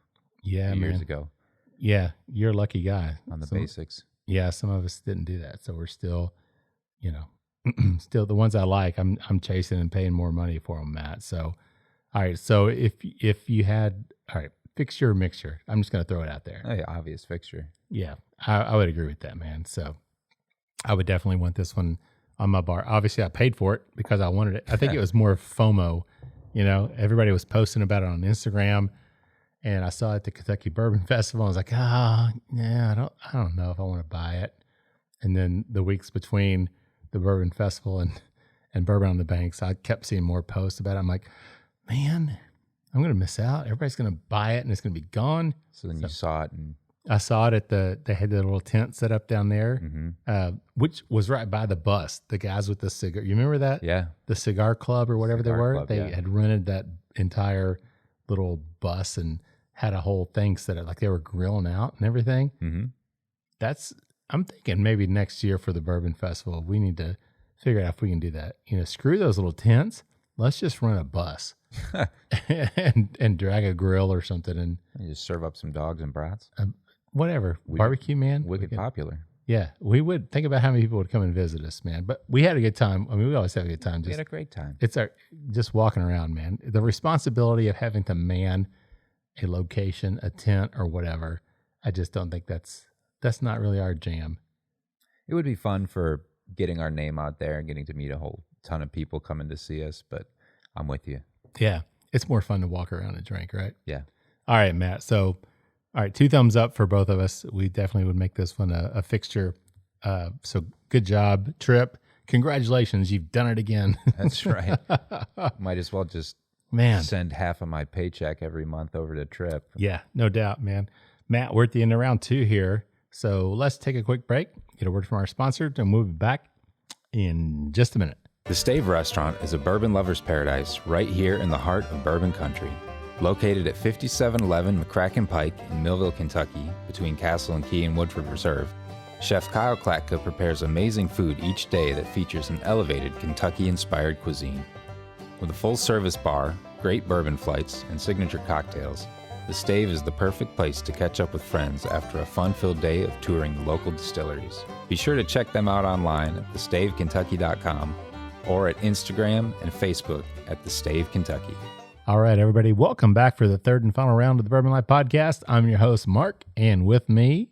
years ago. Yeah. You're a lucky guy. On the basics. Yeah. Some of us didn't do that. So we're still, still the ones I like, I'm chasing and paying more money for them, Matt. So, all right. So if you had, all right, fixture or mixture, I'm just going to throw it out there. Oh, yeah, obvious fixture. Yeah. I would agree with that, man. So I would definitely want this one on my bar. Obviously, I paid for it because I wanted it. I think it was more FOMO. Everybody was posting about it on Instagram, and I saw it at the Kentucky Bourbon Festival. I was like, yeah, I don't know if I want to buy it. And then the weeks between the Bourbon Festival and Bourbon on the Banks, I kept seeing more posts about it. I'm like, man, I'm going to miss out. Everybody's going to buy it, and it's going to be gone. So then you saw it, and I saw it they had the little tent set up down there, which was right by the bus. The guys with the cigar, you remember that? Yeah. The cigar club or whatever Cigar they were. Club, They had rented that entire little bus and had a whole thing set up, like they were grilling out and everything. Mm-hmm. I'm thinking maybe next year for the Bourbon Festival, we need to figure out if we can do that. Screw those little tents. Let's just rent a bus and drag a grill or something and you just serve up some dogs and brats. Whatever. Barbecue, man. Wicked popular. Yeah, we would. Think about how many people would come and visit us, man. But we had a good time. We always have a good time. We had a great time. It's just walking around, man. The responsibility of having to man a location, a tent, or whatever, I just don't think that's not really our jam. It would be fun for getting our name out there and getting to meet a whole ton of people coming to see us, but I'm with you. Yeah, it's more fun to walk around and drink, right? Yeah. All right, Matt. So, all right, 2 thumbs up for both of us. We definitely would make this one a fixture. So good job, Tripp. Congratulations, you've done it again. That's right. Might as well just send half of my paycheck every month over to Tripp. Yeah, no doubt, man. Matt, we're at the end of round 2 here. So let's take a quick break, get a word from our sponsor, and we'll be back in just a minute. The Stave Restaurant is a bourbon lover's paradise right here in the heart of bourbon country. Located at 5711 McCracken Pike in Millville, Kentucky, between Castle and Key and Woodford Reserve, Chef Kyle Klatka prepares amazing food each day that features an elevated Kentucky-inspired cuisine. With a full-service bar, great bourbon flights, and signature cocktails, the Stave is the perfect place to catch up with friends after a fun-filled day of touring the local distilleries. Be sure to check them out online at thestavekentucky.com or at Instagram and Facebook at The Stave Kentucky. All right, everybody, welcome back for the third and final round of the Bourbon Life Podcast. I'm your host, Mark, and with me,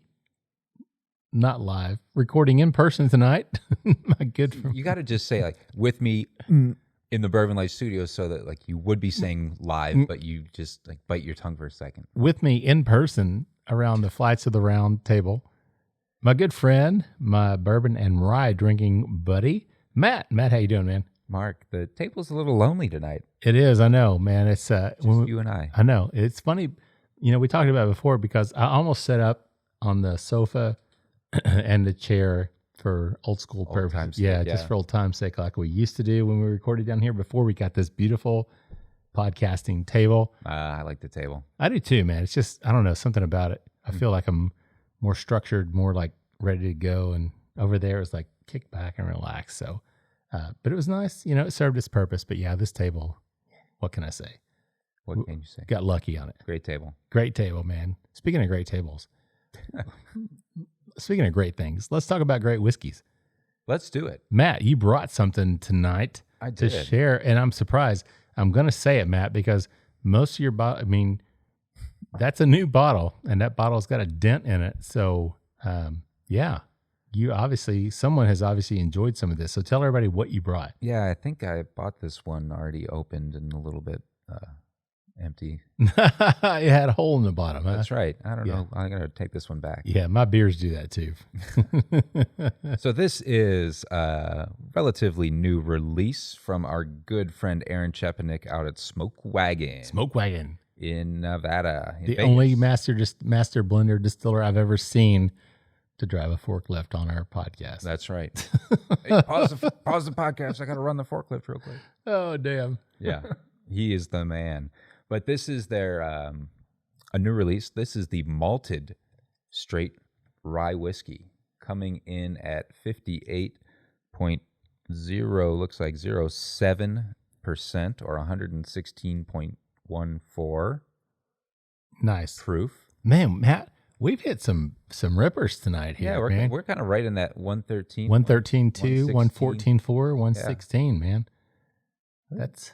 not live, recording in person tonight, my good friend. You got to just say, like, with me in the Bourbon Life Studios so that, like, you would be saying live, but you just, like, bite your tongue for a second. With me in person around the flights of the round table, my good friend, my bourbon and rye drinking buddy, Matt. Matt, how you doing, man? Mark, the table's a little lonely tonight. It is, I know, man. It's just you and I. I know. It's funny. We talked about it before because I almost set up on the sofa and the chair for old school purposes. Yeah, just for old time's sake, like we used to do when we recorded down here before we got this beautiful podcasting table. I like the table. I do too, man. It's just, I don't know, something about it. I feel like I'm more structured, more like ready to go. And Over there, it was like kick back and relax. So, but it was nice. You know, it served its purpose. But yeah, this table, what can I say? What can you say? Got lucky on it. Great table. Great table, man. Speaking of great tables, speaking of great things, let's talk about great whiskeys. Let's do it. Matt, you brought something tonight I to did. share, and I'm surprised. I'm going to say it, Matt, because most of your bottle, I mean, that's a new bottle, and that bottle's got a dent in it. So, yeah, someone has obviously enjoyed some of this. So tell everybody what you brought. Yeah, I think I bought this one already opened and a little bit empty. It had a hole in the bottom. Huh? That's right. I don't Yeah. know. I'm going to take this one back. Yeah, my beers do that too. So this is a relatively new release from our good friend Aaron Chepanik out at Smoke Wagon Smoke Wagon. in Nevada. in The Vegas. only master blender distiller I've ever seen to drive a forklift on our podcast. That's right. Hey, pause the podcast. I got to run the forklift real quick. Oh, damn. Yeah, he is the man. But this is their a new release. This is the malted straight rye whiskey coming in at 58.0, looks like 0.7% or 116.14 Nice. proof. Man, Matt, we've hit some rippers tonight here, Yeah, man. we're kind of right in that 113. 113.2, 116. 114.4, 116, man. It's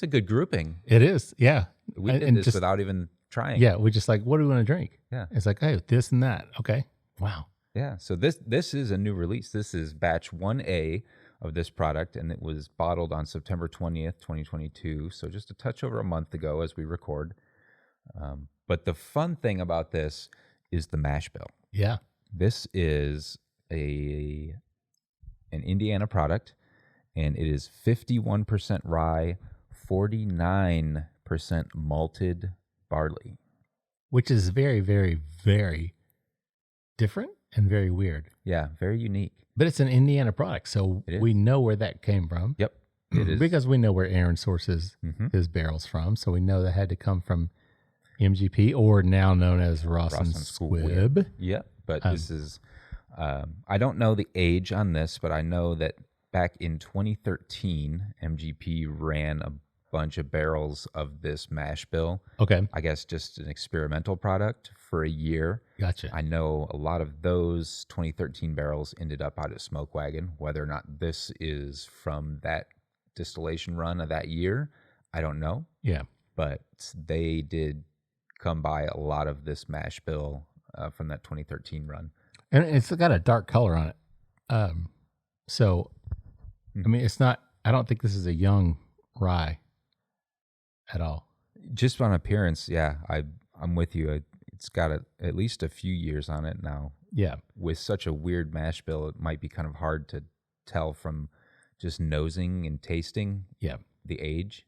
a good grouping. It is, yeah. We And- did and this just- without even trying. Yeah, we just like, what do we want to drink? Yeah. It's like, hey, this and that. Okay. Wow. Yeah, so this is a new release. This is batch 1A of this product, and it was bottled on September 20th, 2022, so just a touch over a month ago as we record. But the fun thing about this is the mash bill. Yeah. This is an Indiana product, and it is 51% rye, 49% malted barley. Which is very, very, very different and very weird. Yeah, very unique. But it's an Indiana product, so It is. we know where that came from. Yep, it is. Because we know where Aaron sources Mhm. his barrels from, so we know that had to come from MGP, or now known as Ross and Squibb. Yep, but this is, I don't know the age on this, but I know that back in 2013, MGP ran a bunch of barrels of this mash bill. Okay, I guess just an experimental product for a year. gotcha. I know a lot of those 2013 barrels ended up out at Smoke Wagon. Whether or not this is from that distillation run of that year, I don't know. Yeah, But they did come by a lot of this mash bill from that 2013 run. and it's got a dark color on it. So, I mean, it's not. I don't think this is a young rye at all. Just on appearance, yeah, I'm with you. It's got at least a few years on it now. Yeah, With such a weird mash bill, it might be kind of hard to tell from just nosing and tasting yeah. the age.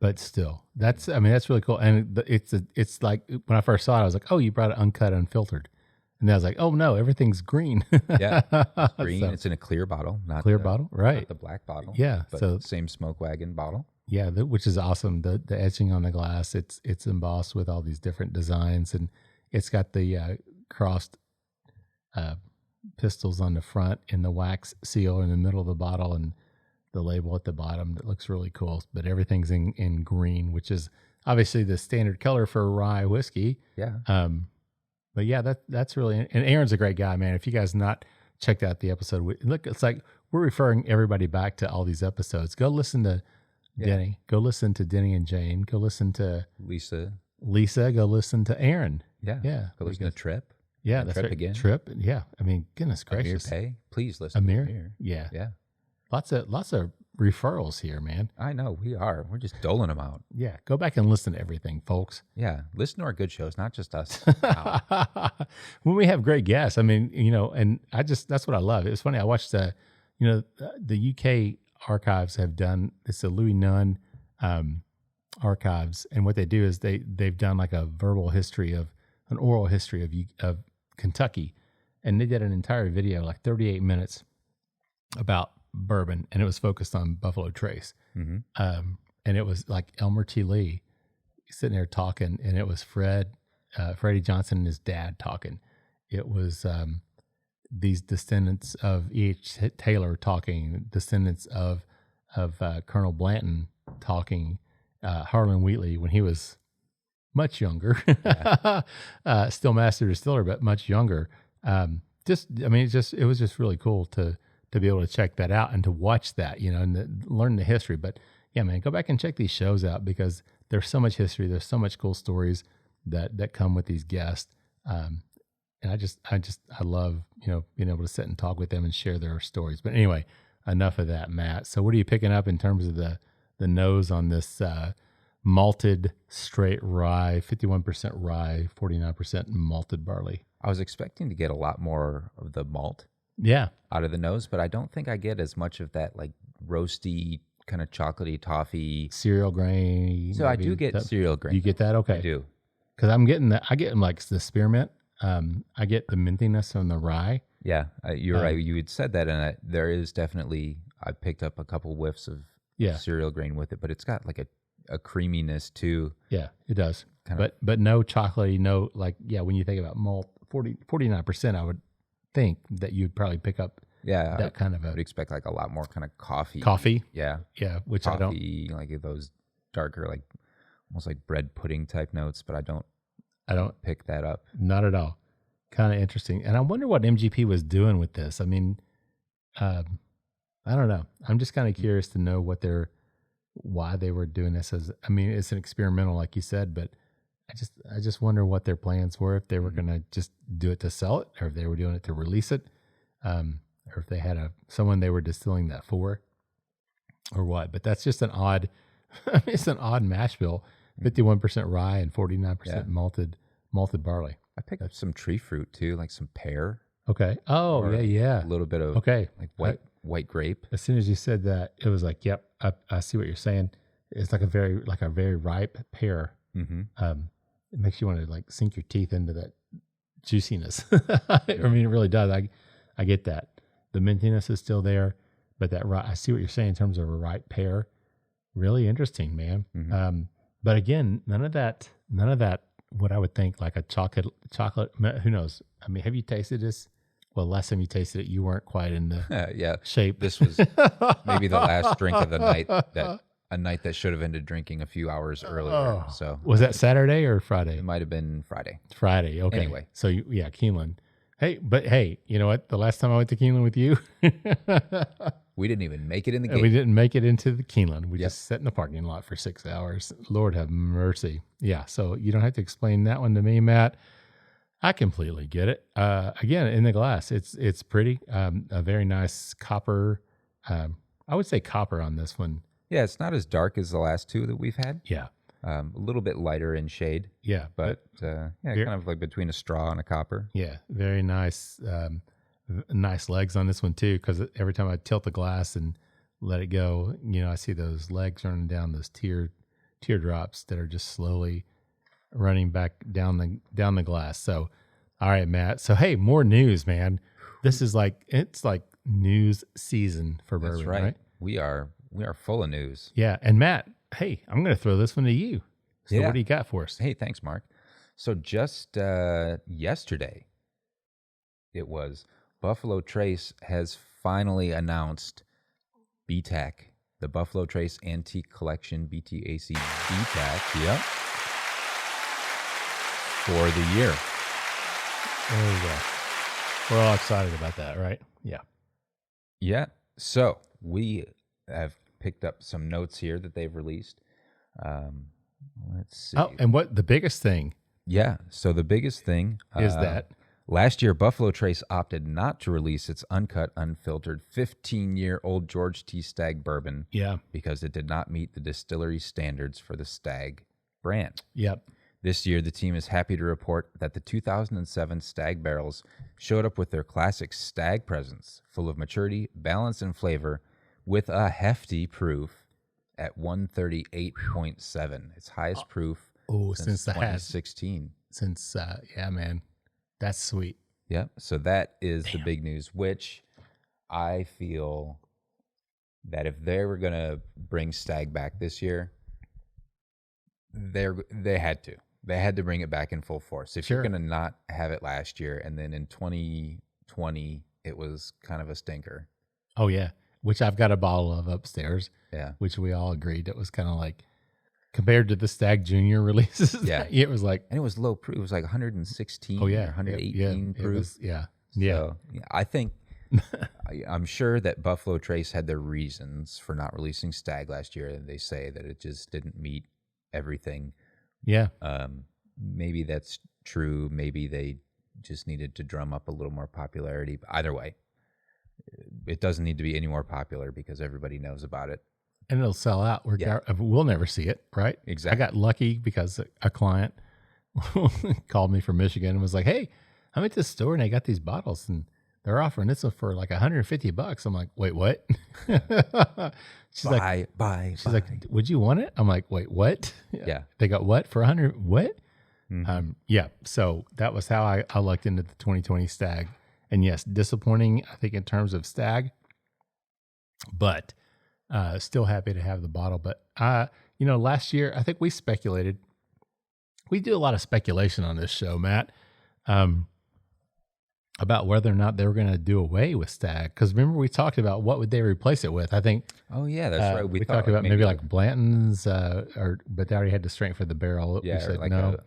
But still, that's really cool. And it's like when I first saw it, I was like, oh, you brought it uncut, unfiltered. And then I was like, oh no, everything's green. Yeah, it's green. So, It's in a clear bottle, not clear the, bottle, not right? the black bottle. Yeah, but so- same Smoke Wagon bottle. Yeah, which is awesome. The etching on the glass, it's embossed with all these different designs, and it's got the crossed pistols on the front and the wax seal in the middle of the bottle, and the label at the bottom that looks really cool. But everything's in green, which is obviously the standard color for rye whiskey. Yeah. But yeah, that's really, and Aaron's a great guy, man. If you guys not checked out the episode, look, it's like we're referring everybody back to all these episodes. Go listen to Denny. Go listen to Denny and Jane. Go listen to Lisa. Go listen to Aaron. Yeah. Yeah. Go listen to Trip. Yeah, And that's Trip right. again. Trip. Yeah. I mean, goodness Amir gracious. Pay. Please listen Amir. to Amir. Yeah. Yeah. Lots of referrals here, man. I know. We are. We're just doling them out. Yeah. Go back and listen to everything, folks. Yeah. Listen to our good shows, not just us. When we have great guests, I mean, and that's what I love. It's funny. I watched the UK archives have done, it's the Louis Nunn archives. And what they do is they've done like an oral history of Kentucky. And they did an entire video, like 38 minutes about bourbon. And it was focused on Buffalo Trace. Mm-hmm. And it was like Elmer T. Lee sitting there talking, and it was Freddie Johnson and his dad talking. It was these descendants of E.H. Taylor talking, descendants of Colonel Blanton talking, Harlan Wheatley when he was much younger, still master distiller, but much younger. It was just really cool to be able to check that out and to watch that, and learn the history. But yeah, man, go back and check these shows out because there's so much history. There's so much cool stories that come with these guests. And I love, being able to sit and talk with them and share their stories. But anyway, enough of that, Matt. So what are you picking up in terms of the nose on this malted straight rye, 51% rye, 49% malted barley? I was expecting to get a lot more of the malt out of the nose, but I don't think I get as much of that like roasty, kind of chocolatey toffee. Cereal grain. So I do get cereal grain. You get that? Okay. I do. Because I get like the spearmint. I get the mintiness on the rye. Yeah, you're right. You had said that, and there is definitely, I picked up a couple whiffs of cereal grain with it, but it's got like a creaminess too. Yeah, it does. But no chocolatey, no, like, when you think about malt, 49%, I would think that you'd probably pick up that kind of I would expect like a lot more kind of coffee. Coffee? Yeah. Yeah, which coffee, like those darker, like almost like bread pudding type notes, but I don't pick that up. Not at all. Kind of interesting. And I wonder what MGP was doing with this. I mean, I don't know. I'm just kind of curious to know why they were doing this it's an experimental, like you said, but I just wonder what their plans were, if they were going to just do it to sell it, or if they were doing it to release it, or if they had someone they were distilling that for, or what. But that's just an odd, it's an odd mash bill. 51% rye and 49% malted barley. I picked up some tree fruit too, like some pear. Okay. Oh, yeah. A little bit of like white grape. As soon as you said that, it was like, yep, I see what you're saying. It's like a very ripe pear. Mm-hmm. It makes you want to like sink your teeth into that juiciness. I mean, it really does. I get that. The mintiness is still there, but that I see what you're saying in terms of a ripe pear. Really interesting, man. Mm-hmm. But again, none of that, what I would think like a chocolate, who knows? I mean, have you tasted this? Well, last time you tasted it, you weren't quite in the shape. This was maybe the last drink of the night, a night that should have ended drinking a few hours earlier. So was that Saturday or Friday? It might have been Friday. Friday, okay. Anyway. So Keeneland. Hey, you know what? The last time I went to Keeneland with you, we didn't even make it in the gate. We didn't make it into the Keeneland. We just sat in the parking lot for 6 hours. Lord have mercy. Yeah, so you don't have to explain that one to me, Matt. I completely get it. Again, in the glass, it's pretty. A very nice copper. I would say copper on this one. Yeah, it's not as dark as the last two that we've had. Yeah. A little bit lighter in shade. Yeah. But kind of like between a straw and a copper. Yeah, very nice. Nice legs on this one too, because every time I tilt the glass and let it go, I see those legs running down, those teardrops that are just slowly running back down the glass. So, all right, Matt. So, hey, more news, man. This is it's like news season for bourbon. That's right. We are full of news. Yeah, and Matt, hey, I'm going to throw this one to you. So, what do you got for us? Hey, thanks, Mark. So, just yesterday, it was Buffalo Trace has finally announced BTAC, the Buffalo Trace Antique Collection, BTAC BTAC. Yep. For the year. There you go. We're all excited about that, right? Yeah. Yeah. So we have picked up some notes here that they've released. Let's see. Oh, and what the biggest thing? Yeah. So the biggest thing is that last year, Buffalo Trace opted not to release its uncut, unfiltered 15-year-old George T. Stagg bourbon. Yeah. Because it did not meet the distillery standards for the Stagg brand. Yep. This year, the team is happy to report that the 2007 Stagg barrels showed up with their classic Stagg presence, full of maturity, balance, and flavor, with a hefty proof at 138.7. Its highest proof since 2016. Yeah, man. That's sweet. Yeah, so that is the big news, which I feel that if they were going to bring Stagg back this year, they had to. They had to bring it back in full force. If you're going to not have it last year, and then in 2020, it was kind of a stinker. Oh yeah, which I've got a bottle of upstairs. Yeah. Which we all agreed it was kind of like compared to the Stagg Junior releases. Yeah. It was like, And it was low proof. It was like 116 oh yeah, or 118 yeah, proof. It was, yeah. So, I think, I'm sure that Buffalo Trace had their reasons for not releasing Stagg last year. And they say that it just didn't meet everything. Yeah. Maybe that's true. Maybe they just needed to drum up a little more popularity. But either way, it doesn't need to be any more popular because everybody knows about it. And it'll sell out. We'll never see it, right? Exactly. I got lucky because a client called me from Michigan and was like, "Hey, I'm at this store and they got these bottles and they're offering this for like $150." I'm like, "Wait, what?" She's like, She's like, "Would you want it?" I'm like, "Wait, what?" Yeah. They got what for 100? What? Mm-hmm. Yeah. So that was how I lucked into the 2020 Stagg. And yes, disappointing, I think, in terms of Stagg, but still happy to have the bottle. But, last year, I think we speculated. We do a lot of speculation on this show, Matt, about whether or not they were going to do away with Stagg. Because remember, we talked about what would they replace it with. I think. Oh, yeah, that's right. We talked about maybe like Blanton's, but they already had the strength for the barrel. Yeah, we said like no.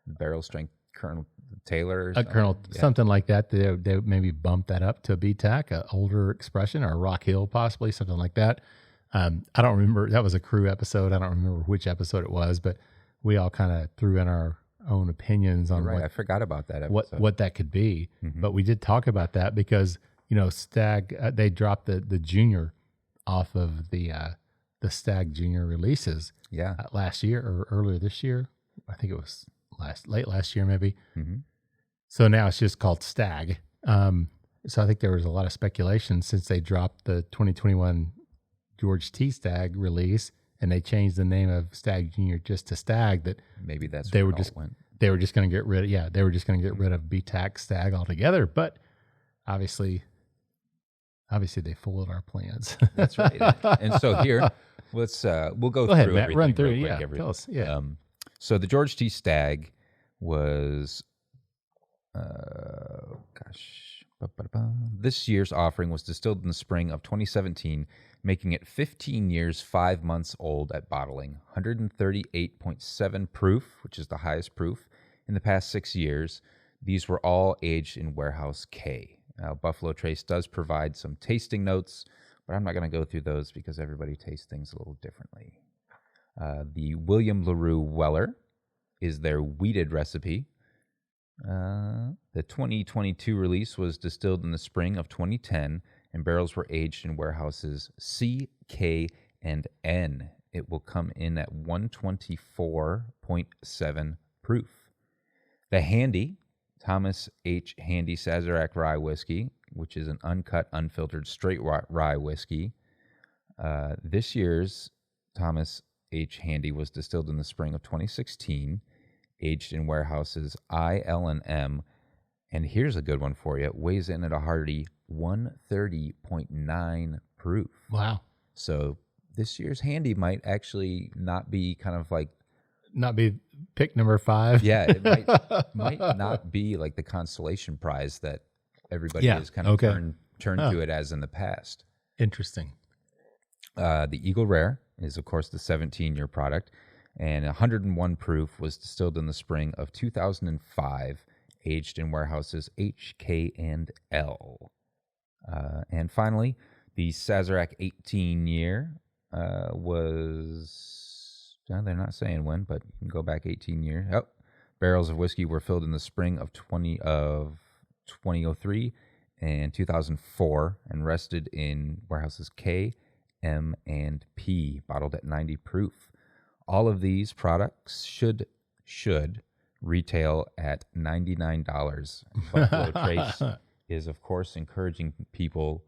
a barrel strength Colonel Taylor. Or Colonel, something like that. They maybe bump that up to a BTAC, an older expression, or a Rock Hill possibly, something like that. I don't remember. That was a crew episode. I don't remember which episode it was, but we all kind of threw in our own opinions on I forgot about that episode. what that could be. Mm-hmm. But we did talk about that because, Stagg, they dropped the junior off of the Stagg Junior releases last year or earlier this year. I think it was late last year maybe. Mm-hmm. So now it's just called Stagg. So I think there was a lot of speculation since they dropped the 2021 George T. Stagg release and they changed the name of Stagg Junior just to Stagg that maybe that's they where were it just all went. they were just going to get rid of they were just going to get rid of BTAC Stagg altogether. But obviously they fooled our plans. That's right. And so here, let's we'll go ahead, through Matt. everything Run through real it. quick, Yeah, tell us. Yeah. So the George T. Stagg was, this year's offering was distilled in the spring of 2017, making it 15 years, 5 months old at bottling, 138.7 proof, which is the highest proof in the past 6 years. These were all aged in Warehouse K. Now, Buffalo Trace does provide some tasting notes, but I'm not going to go through those because everybody tastes things a little differently. The William LaRue Weller is their wheated recipe. The 2022 release was distilled in the spring of 2010, and barrels were aged in warehouses C, K, and N. It will come in at 124.7 proof. The Handy, Thomas H. Handy Sazerac Rye Whiskey, which is an uncut, unfiltered, straight rye whiskey. This year's Thomas H. Handy was distilled in the spring of 2016, aged in warehouses I, L, and M. And here's a good one for you. It weighs in at a hearty 130.9 proof. Wow. So this year's Handy might actually not be kind of like... Not be pick number 5. Yeah, it might not be like the consolation prize that everybody has kind of turned to it as in the past. Interesting. The Eagle Rare is, of course, the 17-year product, and 101 proof was distilled in the spring of 2005, aged in warehouses H, K, and L. And finally, the Sazerac 18-year was... they're not saying when, but you can go back 18 years. Oh, barrels of whiskey were filled in the spring of 2003 and 2004 and rested in warehouses K, M, and P, bottled at 90 proof. All of these products should retail at $99. Buffalo Trace is, of course, encouraging people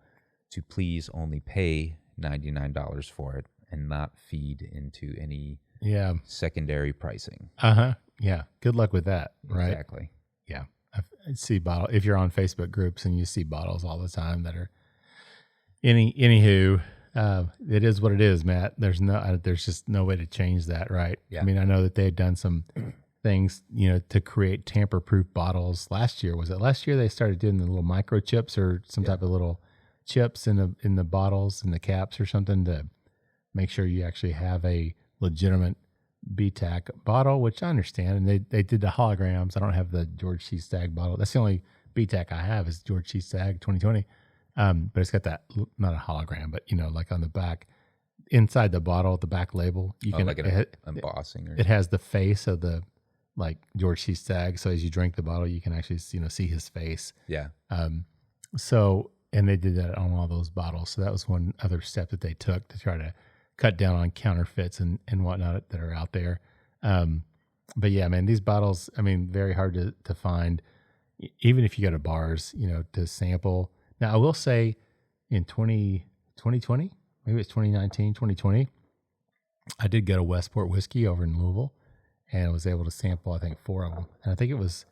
to please only pay $99 for it and not feed into any secondary pricing. Yeah. Good luck with that. Right. Exactly. Yeah. I see bottle. If you're on Facebook groups and you see bottles all the time that are anywho, it is what it is, Matt. There's just no way to change that. Right. Yeah. I mean, I know that they had done some things, to create tamper-proof bottles. Last year they started doing the little microchips or some type of little chips in the bottles and the caps or something to make sure you actually have a legitimate BTAC bottle, which I understand. And they did the holograms. I don't have the George C. Stagg bottle. That's the only BTAC I have is George C. Stagg 2020. But it's got that, not a hologram, but like on the back, inside the bottle, the back label, you can like an embossing. It has the face of the George C. Stagg. So as you drink the bottle, you can actually see his face. Yeah. And they did that on all those bottles. So that was one other step that they took to try to cut down on counterfeits and whatnot that are out there. But yeah, man, these bottles, very hard to find, even if you go to bars, to sample. Now, I will say in 2020, maybe it's 2019, 2020, I did go to Westport Whiskey over in Louisville and was able to sample, I think, 4 of them. And I think it was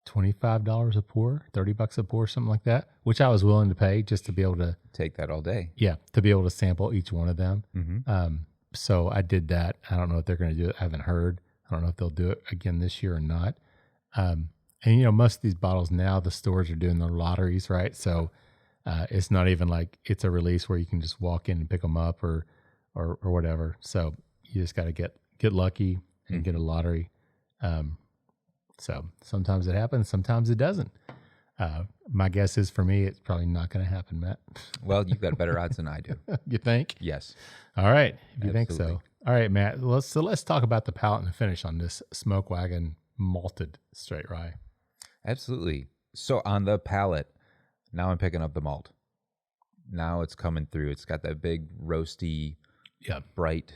$25 a pour, $30 a pour, something like that, which I was willing to pay just to be able to take that all day. Yeah, to be able to sample each one of them. Mm-hmm. So I did that. I don't know if they're going to do it. I haven't heard. I don't know if they'll do it again this year or not. And most of these bottles now, the stores are doing the lotteries, right? So it's not even like it's a release where you can just walk in and pick them up or whatever. So you just got to get lucky and get a lottery. So sometimes it happens, sometimes it doesn't. My guess is for me, it's probably not going to happen, Matt. Well, you've got better odds than I do. You think? Yes. All right. If you Absolutely. think so. All right, Matt. Let's talk about the palate and the finish on this Smoke Wagon malted straight rye. Absolutely. So on the palate, now I'm picking up the malt. Now it's coming through. It's got that big roasty, bright,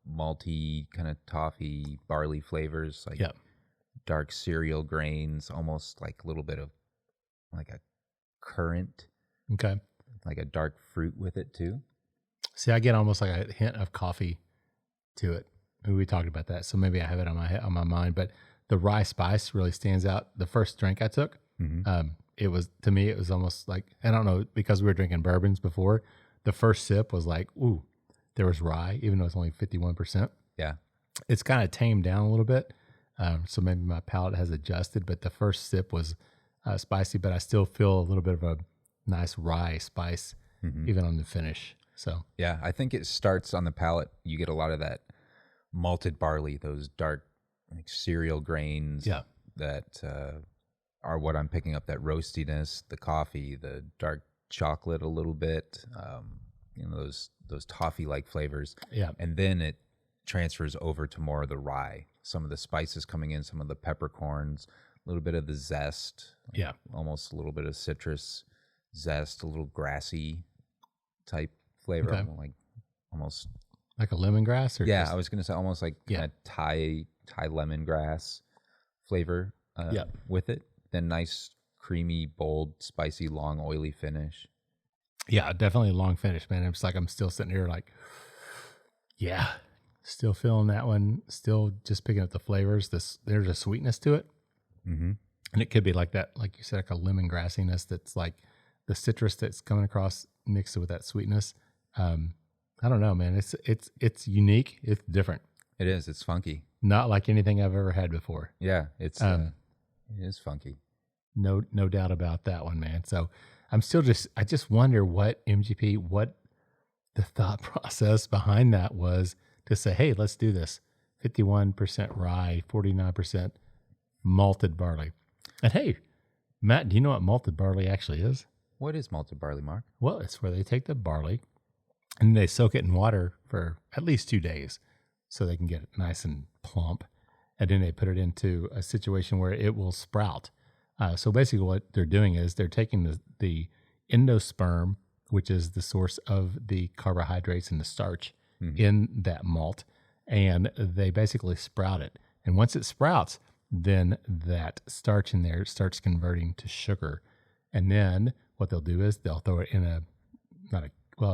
malty kind of toffee barley flavors, like dark cereal grains, almost like a little bit of like a currant. Okay. Like a dark fruit with it too. See, I get almost like a hint of coffee to it. Maybe we talked about that, so maybe I have it on my mind. But the rye spice really stands out. The first drink I took, it was, to me, it was almost like, I don't know, because we were drinking bourbons before. The first sip was like, ooh, there was rye, even though it's only 51%. Yeah, it's kind of tamed down a little bit, so maybe my palate has adjusted. But the first sip was spicy, but I still feel a little bit of a nice rye spice, even on the finish. So yeah, I think it starts on the palate. You get a lot of that malted barley, those dark like cereal grains that are what I'm picking up, that roastiness, the coffee, the dark chocolate a little bit, those toffee-like flavors. Yeah. And then it transfers over to more of the rye, some of the spices coming in, some of the peppercorns, a little bit of the zest, almost a little bit of citrus zest, a little grassy type flavor, like almost like a lemongrass, or I was going to say almost like kind of Thai lemongrass flavor with it. Then nice, creamy, bold, spicy, long, oily finish. Yeah, definitely a long finish, man. It's like I'm still sitting here like, still feeling that one. Still just picking up the flavors. There's a sweetness to it. Mm-hmm. And it could be like that, like you said, like a lemongrassiness that's like the citrus that's coming across mixed with that sweetness. I don't know, man. It's unique. It's different. It is. It's funky. Not like anything I've ever had before. Yeah, it is funky. No doubt about that one, man. So I'm still I just wonder what the thought process behind that was to say, hey, let's do this. 51% rye, 49% malted barley. And hey, Matt, do you know what malted barley actually is? What is malted barley, Mark? Well, it's where they take the barley and they soak it in water for at least 2 days so they can get it nice and plump. And then they put it into a situation where it will sprout. So basically what they're doing is they're taking the endosperm, which is the source of the carbohydrates and the starch in that malt, and they basically sprout it. And once it sprouts, then that starch in there starts converting to sugar. And then what they'll do is they'll throw it in a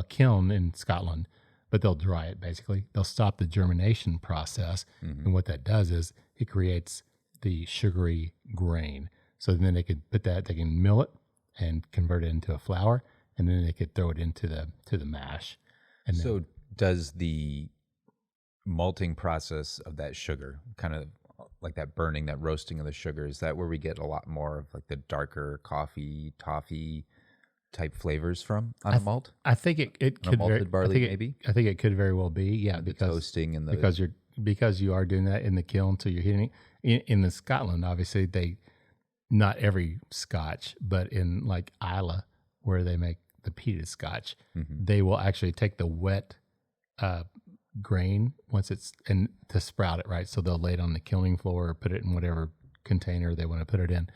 kiln in Scotland, but they'll dry it basically. They'll stop the germination process. And what that does is it creates the sugary grain. So then they can mill it and convert it into a flour, and then they could throw it into the mash. And so does the malting process of that sugar kind of like that burning, that roasting of the sugar, is that where we get a lot more of like the darker coffee, toffee type flavors from on a malt? I think it On a could malted barley, maybe? I think it could very well be. Yeah, The because toasting and the because you are doing that in the kiln, so you're heating it. In the Scotland, obviously not every Scotch, but in like Islay, where they make the peated Scotch, they will actually take the wet grain once it's and to sprout it, right? So they'll lay it on the kilning floor or put it in whatever container they want to put it in,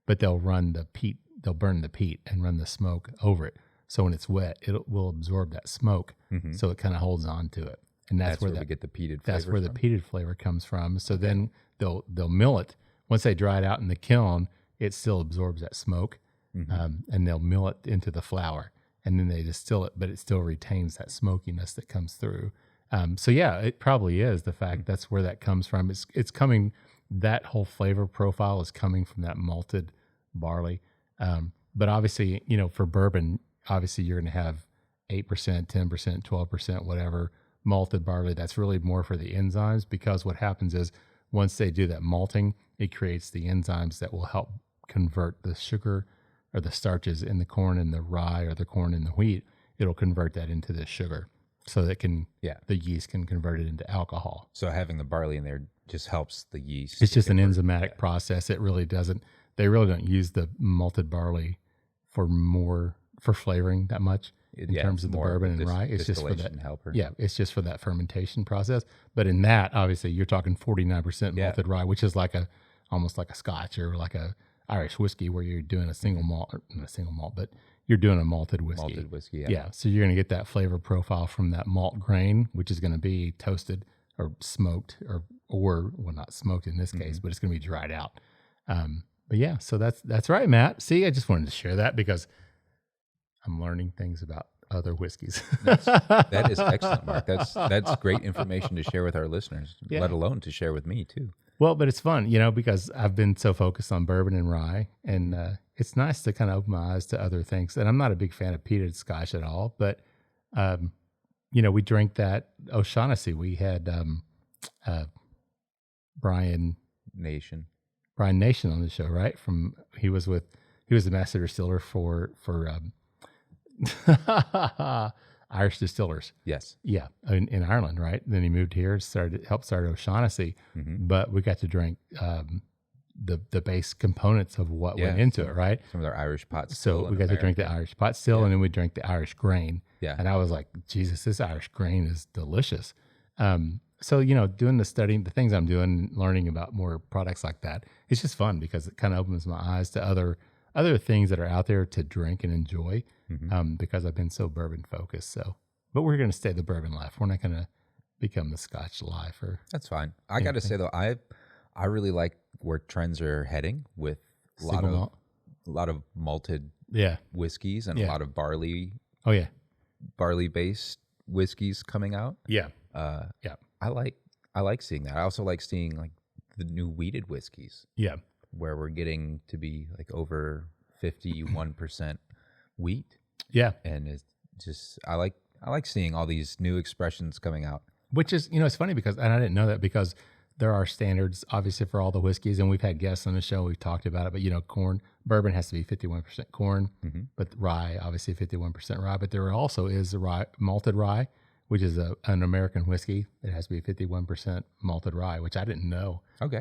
but they'll burn the peat and run the smoke over it. So when it's wet, it will absorb that smoke, so it kind of holds on to it, and that's where we get the peated flavor. That's where the peated flavor comes from. So then they'll mill it. Once they dry it out in the kiln, it still absorbs that smoke, and they'll mill it into the flour, and then they distill it, but it still retains that smokiness that comes through. So yeah, it probably is the fact that's where that comes from. It's coming. That whole flavor profile is coming from that malted barley. But obviously, for bourbon, obviously you're going to have 8%, 10%, 12%, whatever malted barley. That's really more for the enzymes, because what happens is once they do that malting, it creates the enzymes that will help convert the sugar or the starches in the corn and the rye, or the corn and the wheat. It'll convert that into the sugar, so that the yeast can convert it into alcohol. So having the barley in there just helps the yeast. It's just an enzymatic process. It really doesn't. They really don't use the malted barley for flavoring that much in terms of the bourbon and rye. It's just for that helper. Yeah, it's just for that fermentation process. But in that, obviously, you're talking 49% malted rye, which is almost like a Scotch or like a Irish whiskey, where you're doing a single malt, or not a single malt, but you're doing a malted whiskey. Malted whiskey, yeah. So you're going to get that flavor profile from that malt grain, which is going to be toasted or smoked, or well, not smoked in this case, but it's going to be dried out. But yeah, so that's right, Matt. See, I just wanted to share that because I'm learning things about other whiskeys. That is excellent, Mark. That's great information to share with our listeners, let alone to share with me too. Well, but it's fun, because I've been so focused on bourbon and rye, and it's nice to kind of open my eyes to other things. And I'm not a big fan of peated Scotch at all, but we drank that O'Shaughnessy. We had Brian Nation on the show, right? He was the master distiller for Irish Distillers. Yes. Yeah, in Ireland, right? Then he moved here, helped start O'Shaughnessy, but we got to drink the base components of what went into it, right? Some of their Irish pot still. So we got to drink the Irish pot still, and then we drank the Irish grain. Yeah. And I was like, Jesus, this Irish grain is delicious. So, doing the things I'm doing, learning about more products like that, it's just fun because it kind of opens my eyes to other things that are out there to drink and enjoy, because I've been so bourbon focused. So, but we're going to stay the bourbon life. We're not going to become the Scotch life. That's fine. I got to say though, I really like where trends are heading with a lot of malted whiskeys and a lot of barley. Oh yeah, barley based whiskeys coming out. Yeah. I like seeing that. I also like seeing like the new wheated whiskeys. Yeah. Where we're getting to be like over 51% wheat. Yeah. And it's just, I like seeing all these new expressions coming out. Which is, it's funny because, and I didn't know that, because there are standards obviously for all the whiskeys, and we've had guests on the show, we've talked about it, but bourbon has to be 51% corn, but rye, obviously 51% rye, but there also is malted rye, which is an American whiskey. It has to be 51% malted rye, which I didn't know. Okay.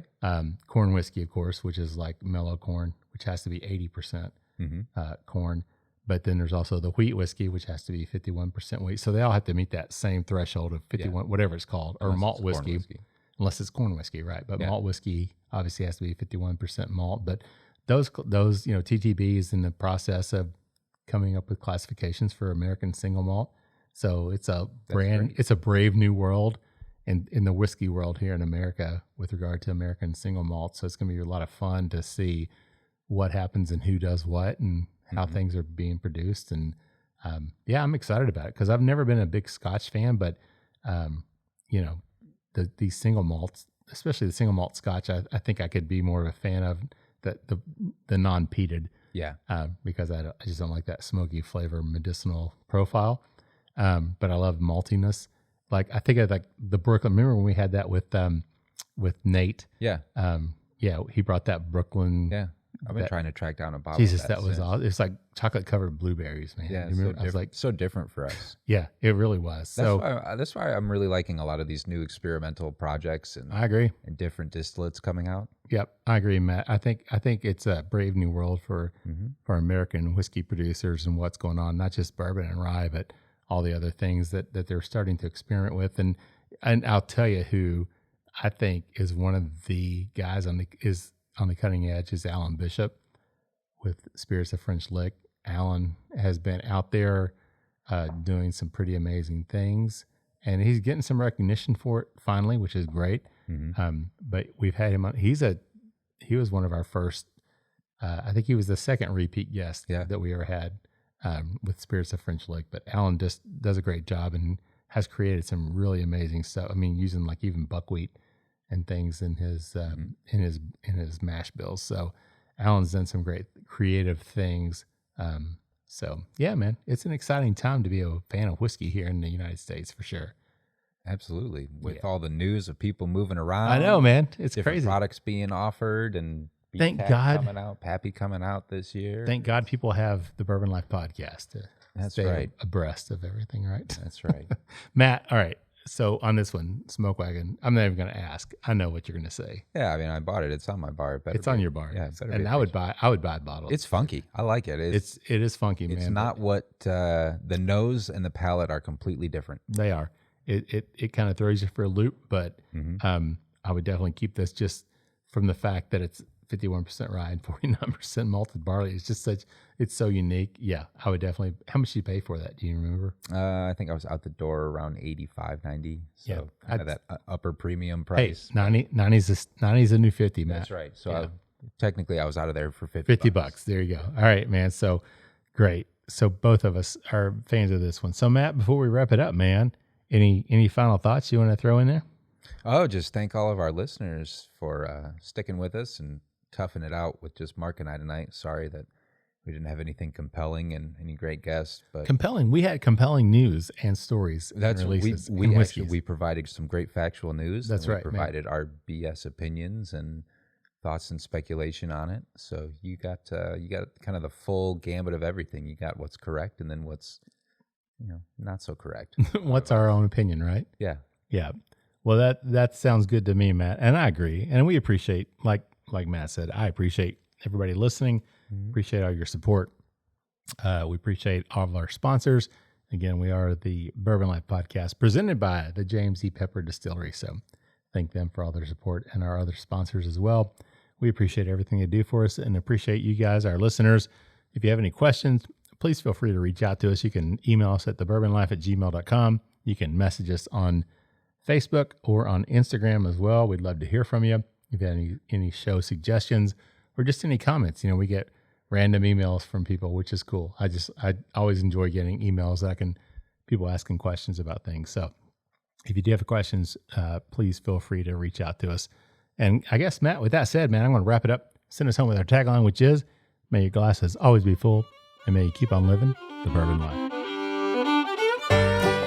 Corn whiskey, of course, which is like mellow corn, which has to be 80% corn. But then there's also the wheat whiskey, which has to be 51% wheat. So they all have to meet that same threshold of 51, whatever it's called, or malt whiskey, unless it's corn whiskey, right? But malt whiskey obviously has to be 51% malt. But those TTB in the process of coming up with classifications for American single malt. So it's a it's a brave new world in the whiskey world here in America with regard to American single malt. So it's going to be a lot of fun to see what happens and who does what and how things are being produced. And I'm excited about it because I've never been a big Scotch fan, but these single malts, especially the single malt Scotch, I think I could be more of a fan of the non-peated. Yeah. Because I just don't like that smoky flavor medicinal profile. But I love maltiness. Like I think of like the Brooklyn. Remember when we had that with Nate. Yeah. He brought that Brooklyn. Yeah. I've been trying to track down a bottle. Jesus, of that was since. awesome. It's like chocolate covered blueberries, man. Yeah, You remember? I was like, so different for us. yeah, it really was. That's why I'm really liking a lot of these new experimental projects and I agree. different distillates coming out. Yep, I agree, Matt. I think it's a brave new world for American whiskey producers and what's going on, not just bourbon and rye, but all the other things that they're starting to experiment with. And I'll tell you who I think is one of the guys on the cutting edge is Alan Bishop with Spirits of French Lick. Alan has been out there doing some pretty amazing things, and he's getting some recognition for it finally, which is great. But we've had him on. He was one of our first. I think he was the second repeat guest that we ever had with Spirits of French Lick. But Alan just does a great job and has created some really amazing stuff. I mean, using like even buckwheat and things in his mash bills. So Alan's done some great creative things. So yeah, man, it's an exciting time to be a fan of whiskey here in the United States for sure. Absolutely. With all the news of people moving around. I know, man. It's different crazy. products being offered and Thank BTAC God. coming out, Pappy coming out this year. Thank God people have the Bourbon Life podcast to stay right. abreast of everything, right? That's right. Matt, all right. So on this one, Smoke Wagon, I'm not even going to ask. I know what you're going to say. Yeah, I mean, I bought it. It's on my bar. It's on your bar. Yeah, it better and be I would buy a bottle. It's funky. I like it. It is funky, man. It's not what the nose and the palate are completely different. They are. It kind of throws you for a loop, but I would definitely keep this just from the fact that it's 51% rye and 49% malted barley. It's just it's so unique. Yeah, I would definitely. How much did you pay for that? Do you remember? I think I was out the door around 85, 90. So kind of that upper premium Hey, price. 90's a new 50, Matt. That's right. So technically I was out of there for 50 50 bucks. There you go. All right, man. So great. So both of us are fans of this one. So Matt, before we wrap it up, man, any final thoughts you want to throw in there? Oh, just thank all of our listeners for sticking with us and toughing it out with just Mark and I tonight. Sorry that we didn't have anything compelling and any great guests, but compelling. We had compelling news and stories. That's and releases we provided some great factual news. That's right. We provided our BS opinions and thoughts and speculation on it. So you got kind of the full gambit of everything. You got what's correct and then what's not so correct. What's our own opinion, right? Yeah. Yeah. Well, that sounds good to me, Matt, and I agree. And we appreciate, like Matt said, I appreciate everybody listening. Appreciate all your support. We appreciate all of our sponsors. Again, we are the Bourbon Life Podcast presented by the James E. Pepper Distillery. So thank them for all their support and our other sponsors as well. We appreciate everything they do for us and appreciate you guys, our listeners. If you have any questions, please feel free to reach out to us. You can email us at thebourbonlife@gmail.com. You can message us on Facebook or on Instagram as well. We'd love to hear from you. If you have any show suggestions or just any comments, we get random emails from people, which is cool. I always enjoy getting emails people asking questions about things. So if you do have questions, please feel free to reach out to us. And I guess, Matt, with that said, man, I'm going to wrap it up. Send us home with our tagline, which is, may your glasses always be full and may you keep on living the bourbon life.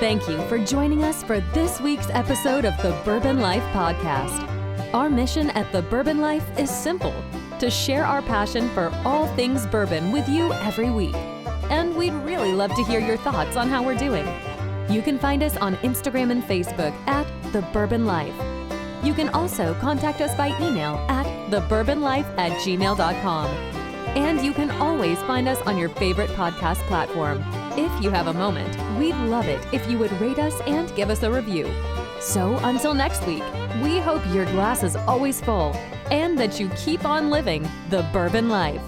Thank you for joining us for this week's episode of the Bourbon Life Podcast. Our mission at the Bourbon Life is simple: to share our passion for all things bourbon with you every week. And we'd really love to hear your thoughts on how we're doing. You can find us on Instagram and Facebook at The Bourbon Life. You can also contact us by email at thebourbonlife@gmail.com. And you can always find us on your favorite podcast platform. If you have a moment, we'd love it if you would rate us and give us a review. So until next week, we hope your glass is always full and that you keep on living the bourbon life.